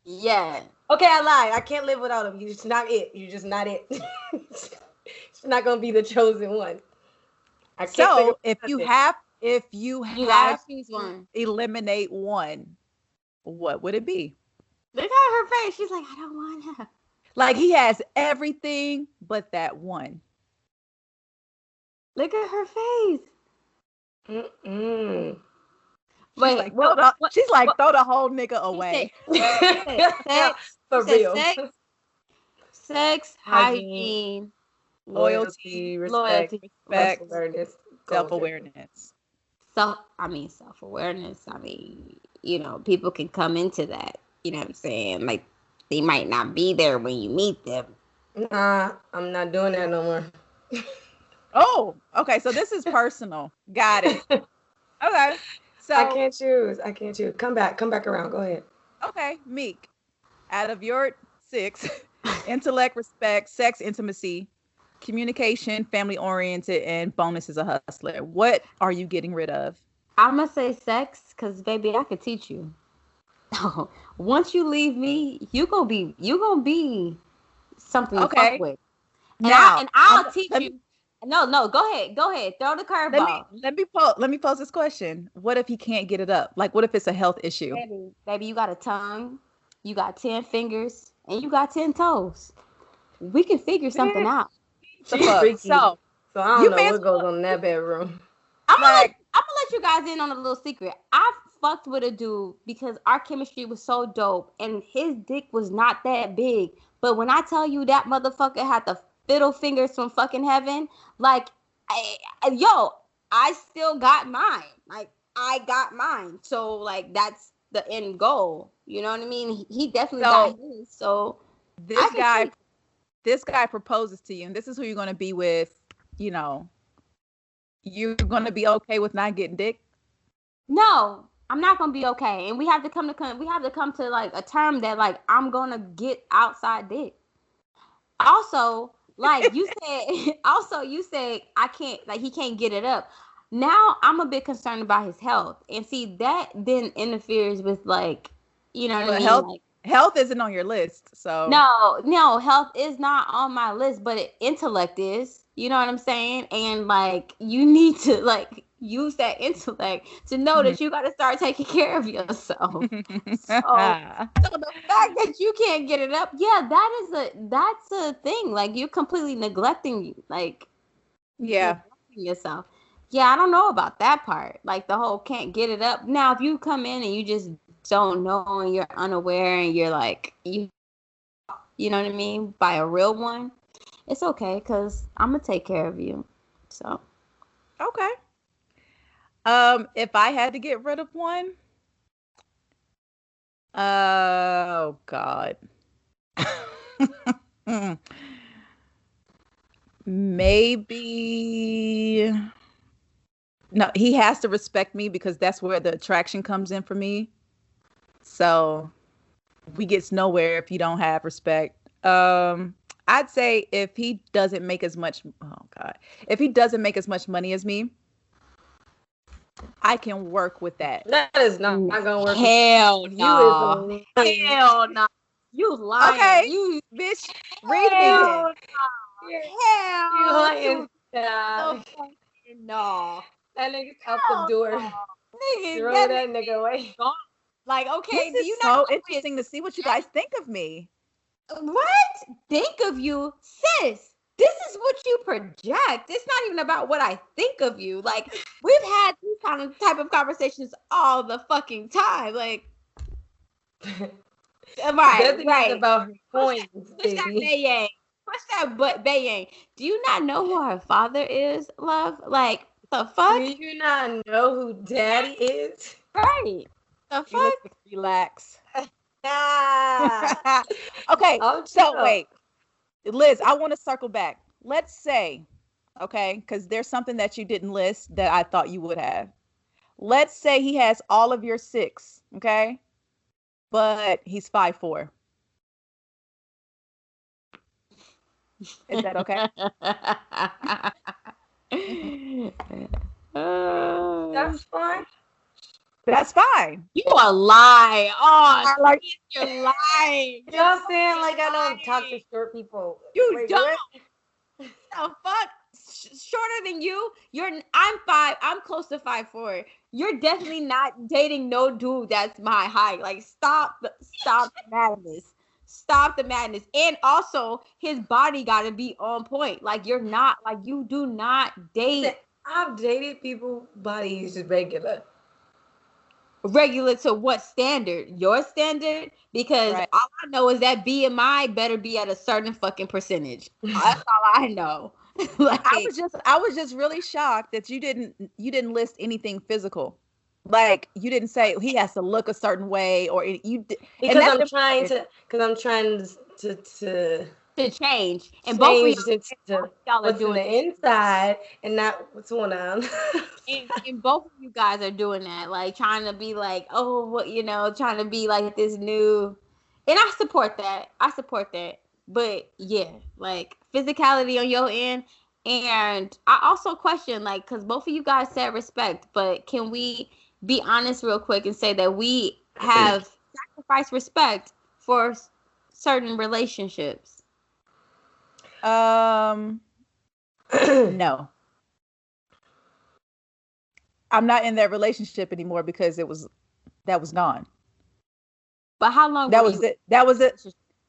yeah. Okay, I lied. I can't live without him. You're just not it. It's not gonna be the chosen one. So if you have to choose one, eliminate one, what would it be? Look at her face. She's like, I don't want him. Like he has everything but that one. Look at her face. Wait, she's like, throw the whole nigga away. Sex, for real. Sex, hygiene, loyalty, respect, self-awareness. Self-awareness. I mean, people can come into that. You know what I'm saying? Like, they might not be there when you meet them. Nah, I'm not doing that no more. Oh, okay. So this is personal. Got it. Okay. So I can't choose. Come back around. Go ahead. Okay, Meek. Out of your 6, intellect, respect, sex, intimacy, communication, family oriented, and bonus is a hustler. What are you getting rid of? I'm gonna say sex, because baby, I could teach you. Once you leave me, you gonna be something to fuck with. And I'll teach you. No, go ahead. Throw the curveball. Let me pose this question. What if he can't get it up? Like, what if it's a health issue? Baby, you got a tongue, you got 10 fingers, and you got 10 toes. We can figure something out. She's freaky. So I don't know what goes on in that bedroom. I'm gonna let you guys in on a little secret. I fucked with a dude because our chemistry was so dope, and his dick was not that big. But when I tell you that motherfucker had the fiddle fingers from fucking heaven, like, I still got mine. Like, I got mine. So, like, that's the end goal. You know what I mean? He definitely got his. So this guy proposes to you, and this is who you're going to be with. You know, you're going to be okay with not getting dick? No, I'm not going to be okay. And we have to come to like a term that, like, I'm going to get outside dick. Also, like you said, I can't, like, he can't get it up. Now I'm a bit concerned about his health. And see, that then interferes with, like, you know what I mean? Health isn't on your list, so. No, health is not on my list, but intellect is. You know what I'm saying? And, like, you need to, like, use that intellect to know that you got to start taking care of yourself. So the fact that you can't get it up, that's a thing. Like, you're completely neglecting, like, yourself. Yeah, I don't know about that part. Like, the whole can't get it up. Now, if you come in and you just don't know and you're unaware and you're like, you know what I mean, by a real one, it's okay, because I'm gonna take care of you. So okay. If I had to get rid of one, oh God. Maybe no, he has to respect me, because that's where the attraction comes in for me. So we get nowhere if you don't have respect. I'd say if he doesn't make as much money as me, I can work with that. That is not gonna work. Hell no. Hell no. You lying. Okay. You bitch. Read me. Hell no. That nigga's out the door. Throw that nigga away. Like, okay, this is so interesting to see what you guys think of me. What? Think of you? Sis, this is what you project. It's not even about what I think of you. Like, we've had these type of conversations all the fucking time. Like, right. About her coins, baby. Push that butt, bayang. Do you not know who her father is, love? Like, the fuck? Do you not know who daddy is? Right. The fuck? Relax. Okay, so wait, Liz, I want to circle back. Let's say, okay, because there's something that you didn't list that I thought you would have. Let's say he has all of your 6, okay, but he's 5'4". Is that okay? That's fine. That's fine. You are lying. Oh, like, you're lying. Y'all saying like I don't talk to short people. You don't. The fuck? Shorter than you? I'm 5. I'm close to 5'4". You're definitely not dating no dude that's my height. Like, stop the madness. Stop the madness. And also, his body got to be on point. Like, you're not, like, you do not date. I've dated people body is just regular. Regular to what standard? Your standard? Because all I know is that BMI better be at a certain fucking percentage. That's all I know. Like, I was just really shocked that you didn't list anything physical. Like, you didn't say he has to look a certain way, or you did. Because I'm trying to change, and both of y'all are doing the inside and not what's going on. and both of you guys are doing that, like, trying to be like, oh, what, trying to be like this new. And I support that. But yeah, like physicality on your end. And I also question, like, because both of you guys said respect, but can we be honest real quick and say that we have sacrificed respect for certain relationships? No. I'm not in that relationship anymore because that was gone. But how long that was it?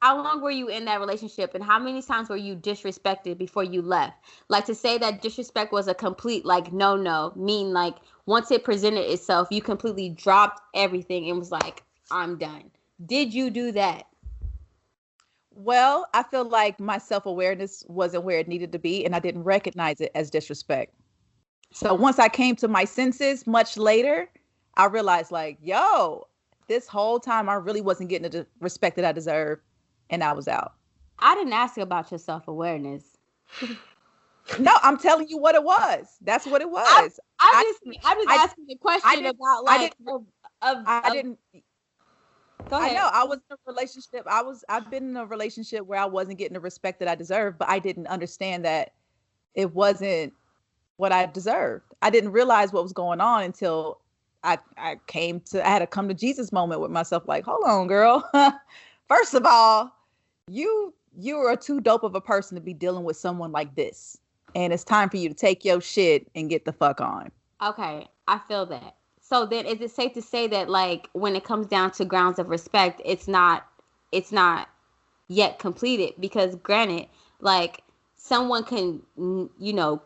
How long were you in that relationship, and how many times were you disrespected before you left? Like, to say that disrespect was a complete, like, no, mean, like, once it presented itself, you completely dropped everything and was like, I'm done. Did you do that? Well, I feel like my self-awareness wasn't where it needed to be, and I didn't recognize it as disrespect. So once I came to my senses much later, I realized, like, yo, this whole time I really wasn't getting the respect that I deserved, and I was out. I didn't ask you about your self-awareness. No, I'm telling you what it was. That's what it was. I'm just asking the question about, like, I didn't. Go ahead. I know I was in a relationship. I've been in a relationship where I wasn't getting the respect that I deserved, but I didn't understand that it wasn't what I deserved. I didn't realize what was going on until I had a come to Jesus moment with myself. Like, hold on, girl. First of all, you are too dope of a person to be dealing with someone like this. And it's time for you to take your shit and get the fuck on. Okay, I feel that. So then, is it safe to say that, like, when it comes down to grounds of respect, it's not yet completed? Because granted, like, someone can,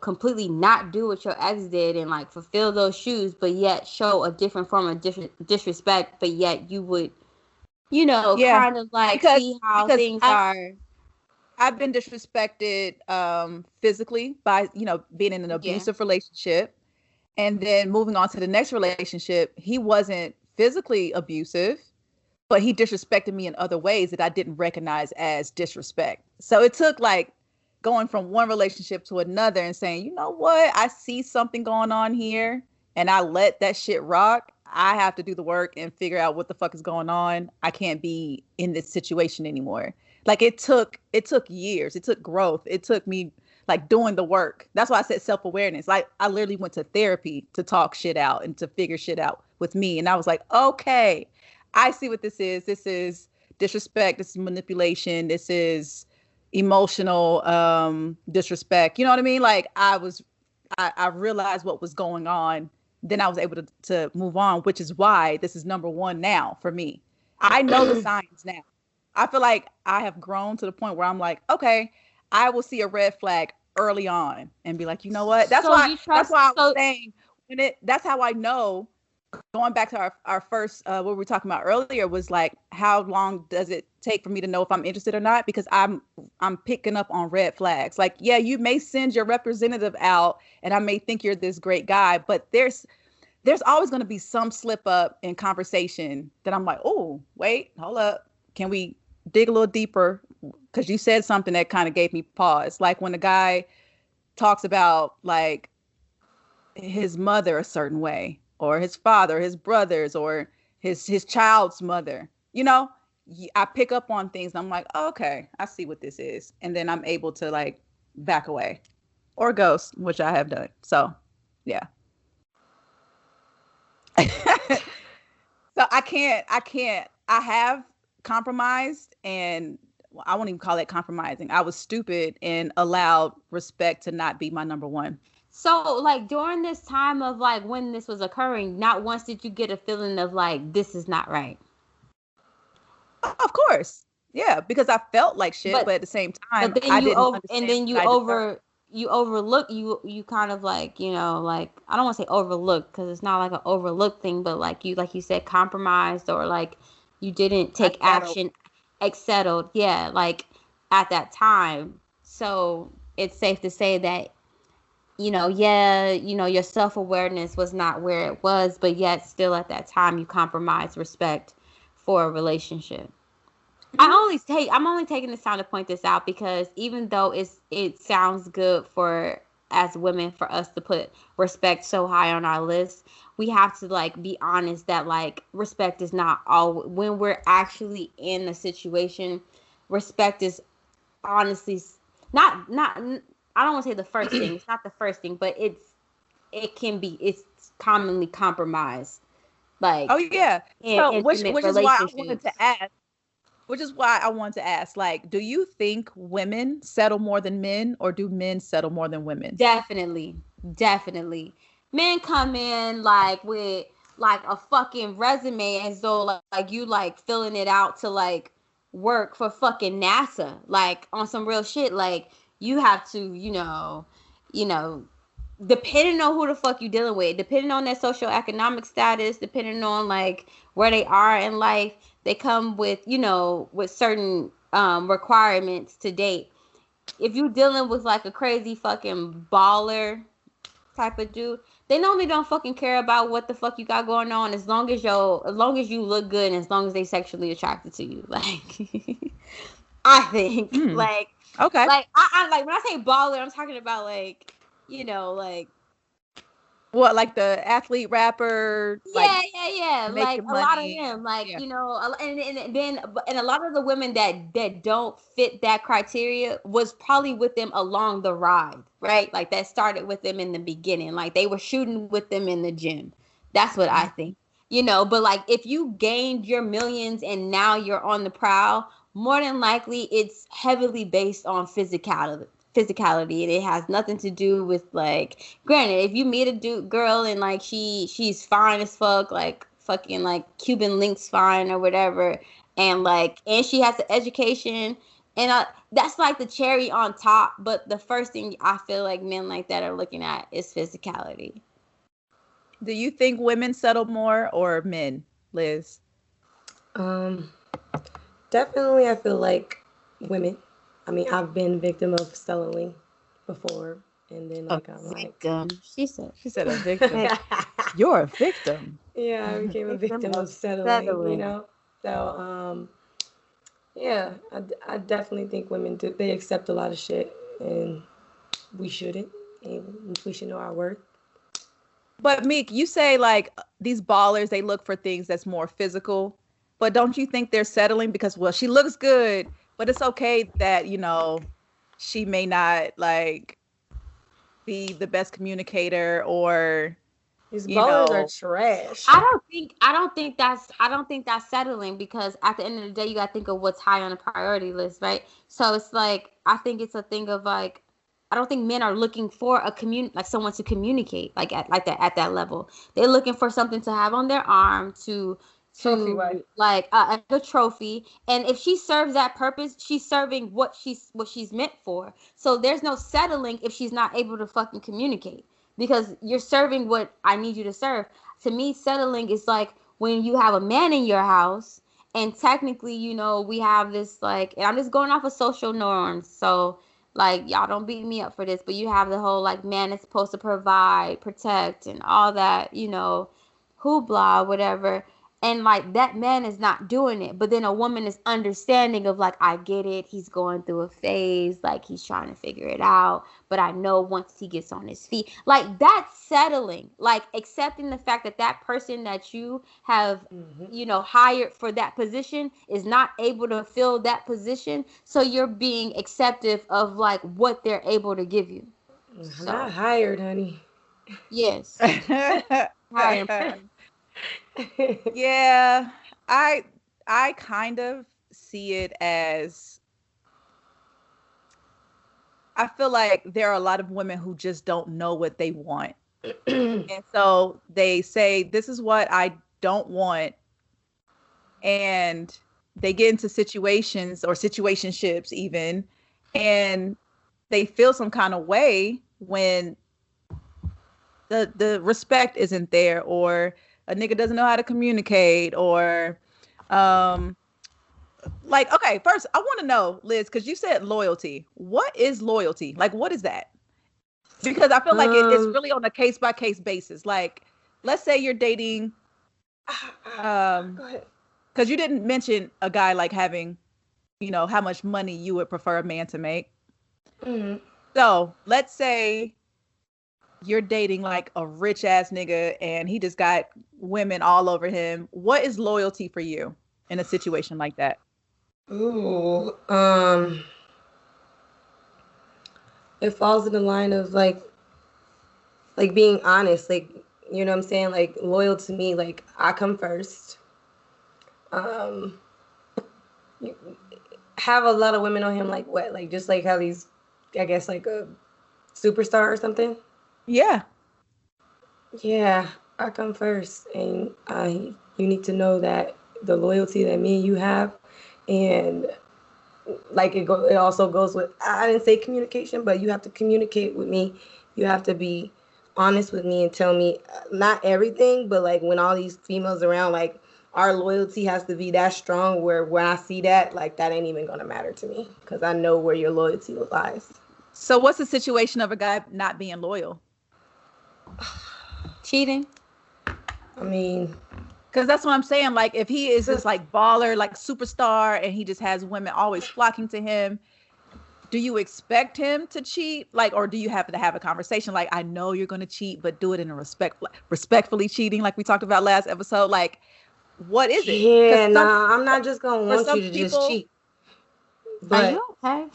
completely not do what your ex did and, like, fulfill those shoes, but yet show a different form of disrespect, but yet you would, kind of, like, see how things are. I've been disrespected physically by, being in an abusive relationship. And then moving on to the next relationship, he wasn't physically abusive, but he disrespected me in other ways that I didn't recognize as disrespect. So it took, like, going from one relationship to another and saying, you know what, I see something going on here and I let that shit rock. I have to do the work and figure out what the fuck is going on. I can't be in this situation anymore. Like, it took years. It took growth. It took me, like, doing the work. That's why I said self-awareness. Like, I literally went to therapy to talk shit out and to figure shit out with me. And I was like, okay, I see what this is. This is disrespect. This is manipulation. This is emotional disrespect. You know what I mean? Like, I realized what was going on. Then I was able to move on, which is why this is number one now for me. I know the signs now. I feel like I have grown to the point where I'm like, okay, I will see a red flag early on and be like, you know what? That's why I was saying that's how I know. Going back to our first what we were talking about earlier was, like, how long does it take for me to know if I'm interested or not? Because I'm picking up on red flags. Like, yeah, you may send your representative out and I may think you're this great guy, but there's always going to be some slip up in conversation that I'm like, oh, wait, hold up. Can we dig a little deeper? Because you said something that kind of gave me pause. Like, when a guy talks about, like, his mother a certain way, or his father, his brothers, or his child's mother, I pick up on things and I'm like, oh, okay, I see what this is. And then I'm able to, like, back away or ghost, which I have done. So, yeah. So I have compromised, and I won't even call it compromising. I was stupid and allowed respect to not be my number one. So, like, during this time of, like, when this was occurring, not once did you get a feeling of, like, this is not right? Of course. Yeah, because I felt like shit, but at the same time, I didn't understand. And then you overlook, you kind of, like, like, I don't want to say overlook, because it's not like an overlook thing, but like you said, compromised, or like you didn't take action, settled, yeah, like, at that time. So it's safe to say that, your self-awareness was not where it was, but yet still at that time you compromised respect for a relationship. Mm-hmm. I'm only taking this time to point this out, because even though it sounds good for, as women, for us to put respect so high on our list, we have to, like, be honest that, like, respect is not all. When we're actually in a situation, respect is honestly not I don't want to say the first thing. It's not the first thing, but it's commonly compromised. Like, oh yeah. So which intimate is why I relationships. wanted to ask. Which is why I wanted to ask, like, do you think women settle more than men, or do men settle more than women? Definitely. Men come in like with like a fucking resume as though like you like filling it out to like work for fucking NASA, like on some real shit. Like you have to, you know, depending on who the fuck you dealing with, depending on their socioeconomic status, depending on like where they are in life, they come with, with certain requirements to date. If you dealing with like a crazy fucking baller type of dude, they normally don't fucking care about what the fuck you got going on as long as you look good and as long as they sexually attracted to you. Like I think okay. like I like when I say baller, I'm talking about like, like what, like the athlete rapper, yeah, like like making a lot of money? them, like Yeah. and a lot of the women that don't fit that criteria was probably with them along the ride, right? Like that started with them in the beginning, like they were shooting with them in the gym. That's what I think, but like if you gained your millions and now you're on the prowl, more than likely it's heavily based on physicality, and it has nothing to do with like, granted, if you meet a girl and like she's fine as fuck, like fucking like Cuban links fine or whatever, and she has the education, and that's like the cherry on top. But the first thing I feel like men like that are looking at is physicality. Do you think women settle more or men, Liz? Definitely, I feel like women. I mean, I've been victim of settling before, and then like I'm victim. She said a victim. You're a victim. Yeah, I became a victim of settling. So yeah, I definitely think women they accept a lot of shit, and we shouldn't. And we should know our worth. But Meek, you say like these ballers, they look for things that's more physical. But don't you think they're settling because, well, she looks good, but it's okay that, she may not like be the best communicator, or these ballers are trash. I don't think that's settling, because at the end of the day you gotta think of what's high on the priority list, right? So it's like I think it's a thing of like, I don't think men are looking for like someone to communicate like at that level. They're looking for something to have on their arm to like a trophy, and if she serves that purpose, she's serving what she's meant for. So there's no settling if she's not able to fucking communicate, because you're serving what I need you to serve. To me, settling is like when you have a man in your house, and technically, we have this like, and I'm just going off of social norms, so like y'all don't beat me up for this, but you have the whole like man is supposed to provide, protect, and all that, hoopla, whatever. And like that man is not doing it, but then a woman is understanding of like, I get it, he's going through a phase, like he's trying to figure it out, but I know once he gets on his feet, like that's settling, like accepting the fact that that person that you have hired for that position is not able to fill that position, so you're being acceptive of like what they're able to give you. Not hired, honey. Yes. Hired. Yeah, I kind of see it as, I feel like there are a lot of women who just don't know what they want. And so they say, this is what I don't want. And they get into situations or situationships even, and they feel some kind of way when the respect isn't there, or a nigga doesn't know how to communicate, or like, okay, first I want to know, Liz, because you said loyalty. What is loyalty? Like, what is that? Because I feel like it's really on a case by case basis. Like, let's say you're dating, go ahead. Because you didn't mention a guy like having, how much money you would prefer a man to make. Mm-hmm. So let's say you're dating like a rich ass nigga and he just got women all over him. What is loyalty for you in a situation like that? Ooh, it falls in the line of like being honest, like, you know what I'm saying, like loyal to me, like I come first. Have a lot of women on him, like what, like just like how he's, I guess, like a superstar or something. Yeah, I come first, and you need to know that the loyalty that me and you have, and like it also goes with, I didn't say communication, but you have to communicate with me. You have to be honest with me and tell me not everything, but like when all these females around, like our loyalty has to be that strong where when I see that, like that ain't even gonna matter to me because I know where your loyalty lies. So what's the situation of a guy not being loyal? Cheating? I mean, because that's what I'm saying. Like if he is this like baller, like superstar, and he just has women always flocking to him, do you expect him to cheat? Like, or do you have to have a conversation? Like, I know you're going to cheat, but do it in a respectfully cheating. Like we talked about last episode. Like, what is it? Yeah, nah, I'm not just going to want you to just cheat. But... Are you okay?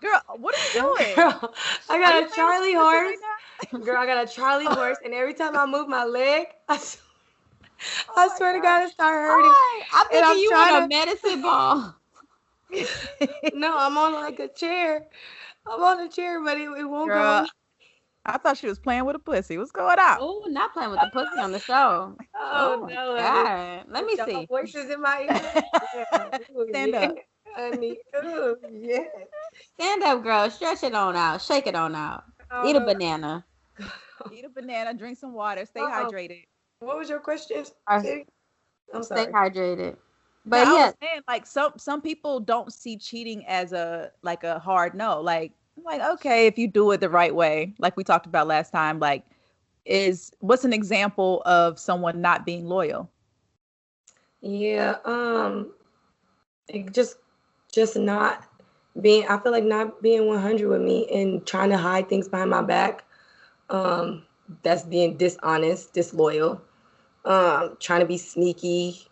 Girl, what are you doing? Girl, I got a Charlie horse. Girl, I got a Charlie horse, and every time I move my leg, I swear to God, it started hurting. I'm thinking you on a medicine ball. No, I'm on like a chair. I'm on a chair, but it won't go. I thought she was playing with a pussy. What's going on? Oh, not playing with the pussy on the show. Oh no. God. Let me see. Voices in my ear. Yeah. Stand up. Honey. Oh, yeah. Stand up, girl. Stretch it on out. Shake it on out. Eat a banana. Eat a banana. Drink some water. Stay hydrated. What was your question? I'm sorry. Stay hydrated. But I was saying, like some people don't see cheating as a hard no. Like okay, if you do it the right way, like we talked about last time, like what's an example of someone not being loyal? Yeah, just not being, I feel like not being 100 with me and trying to hide things behind my back. That's being dishonest, disloyal. Trying to be sneaky.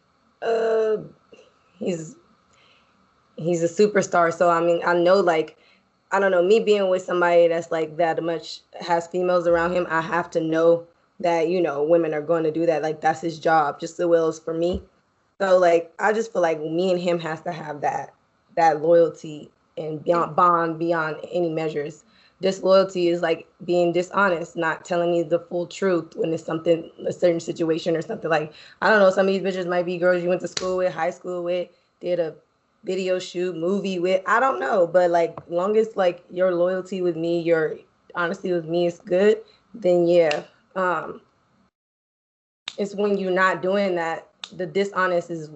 He's a superstar, so I mean, I know, like, I don't know, me being with somebody that's like that much has females around him, I have to know that, you know, women are going to do that. Like, that's his job, just as well as for me. So, like, I just feel like me and him has to have that loyalty and bond beyond any measures. Disloyalty is like being dishonest, not telling me the full truth when it's something, a certain situation or something. Like, I don't know, some of these bitches might be girls you went to school with, high school with, did a video shoot, movie with, I don't know, but like, long as like your loyalty with me, your honesty with me is good, then yeah. It's when you're not doing that, the dishonest is,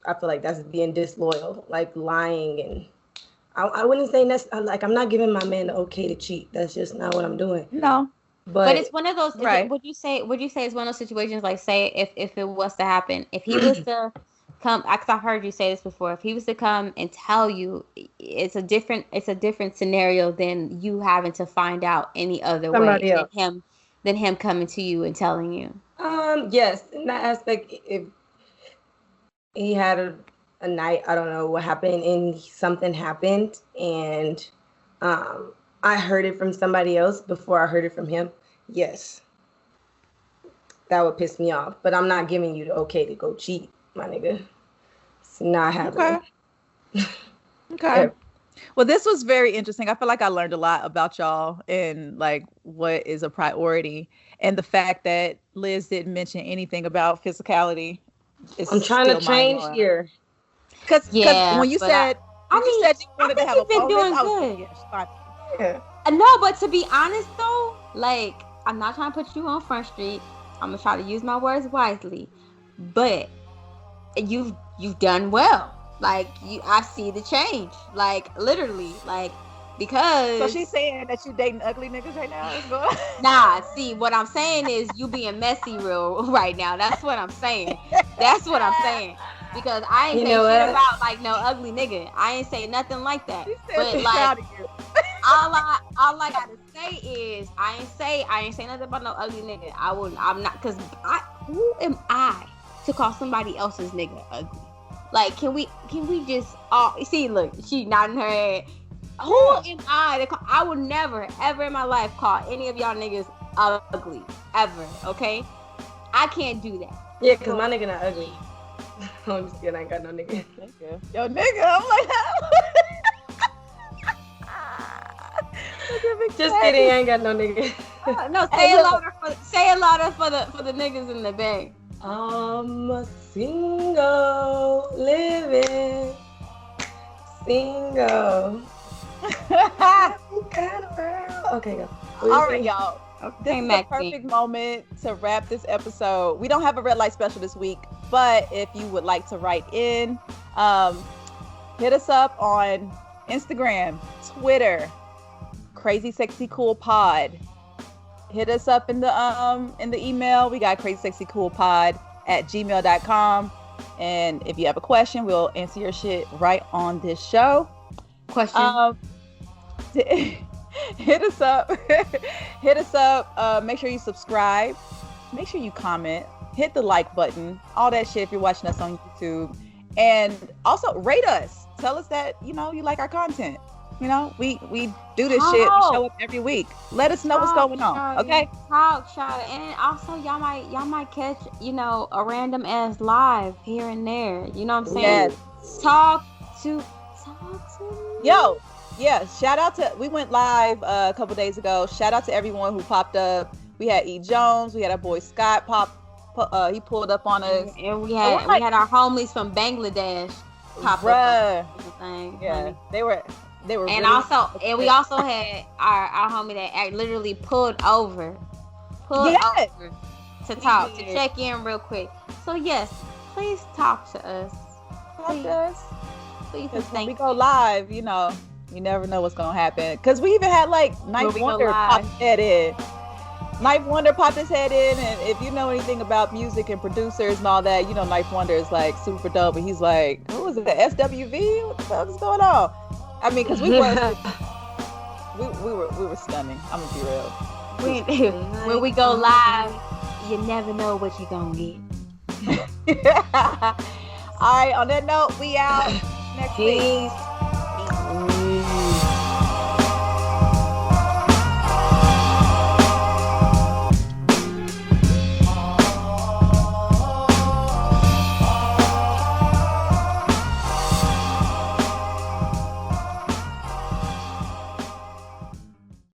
I feel like that's being disloyal, like lying. And I wouldn't say that's like, I'm not giving my man the okay to cheat. That's just not what I'm doing. No, but it's one of those. Right? Would you say it's one of those situations? Like, say if it was to happen, if he was to come, because I've heard you say this before. If he was to come and tell you, it's a different scenario than you having to find out any other way than him coming to you and telling you. Yes, in that aspect, if he had a night, I don't know what happened, and something happened, and I heard it from somebody else before I heard it from him, yes, that would piss me off. But I'm not giving you the okay to go cheat, my nigga. It's not happening. Okay. Yeah. Well, this was very interesting. I feel like I learned a lot about y'all and like what is a priority, and the fact that Liz didn't mention anything about physicality. I'm trying to change here. Because when you said, you said you wanted to have a been doing good. Yeah. No, but to be honest though, like, I'm not trying to put you on Front Street. I'm gonna try to use my words wisely, but you've done well. Like, I see the change. Like, literally, like, because. So she's saying that you dating ugly niggas right now? Nah, see, what I'm saying is you being messy real right now. That's what I'm saying. That's what I'm saying. Because I ain't saying shit about like no ugly nigga. I ain't say nothing like that. But like, all I gotta say is I ain't say nothing about no ugly nigga. I'm not, because who am I to call somebody else's nigga ugly? Like, can we just see, look, she nodding her head. Who am I to call? I would never, ever in my life call any of y'all niggas ugly. Ever, okay? I can't do that. Yeah, because my nigga not ugly. I'm just kidding. I ain't got no nigga. Yo, nigga. I'm like, just kidding. I ain't got no nigga. No, say it louder for the niggas in the back. I'm a single, living single. Okay, go. All right, y'all. This is the perfect moment to wrap this episode. We don't have a red light special this week, but if you would like to write in, hit us up on Instagram, Twitter, CrazySexyCool Pod. Hit us up in the email. We got crazySexyCoolPod@gmail.com. And if you have a question, we'll answer your shit right on this show. Question. Hit us up. Hit us up. Make sure you subscribe. Make sure you comment. Hit the like button. All that shit if you're watching us on YouTube. And also rate us. Tell us that, you like our content. We do this shit. We show up every week. Let us know what's going on. Okay? Talk. And also y'all might catch, a random ass live here and there. You know what I'm saying? Yes. Talk to me. Yo. Yeah, shout out to, we went live a couple days ago. Shout out to everyone who popped up. We had E. Jones. We had our boy Scott he pulled up on us. And we had our homies from Bangladesh pop up. Yeah, they were and really we also had our homie that literally pulled over to talk, to check in real quick. So yes, please talk to us. Please, when we go live, you never know what's gonna happen. Cause we even had Knife Wonder pop his head in. Knife Wonder popped his head in, and if you know anything about music and producers and all that, Knife Wonder is super dope. And he's like, who was it? The SWV? What the fuck is going on? I mean, cause we were stunning. I'm gonna be real. When we go live, you never know what you're gonna get. All right. On that note, we out next week.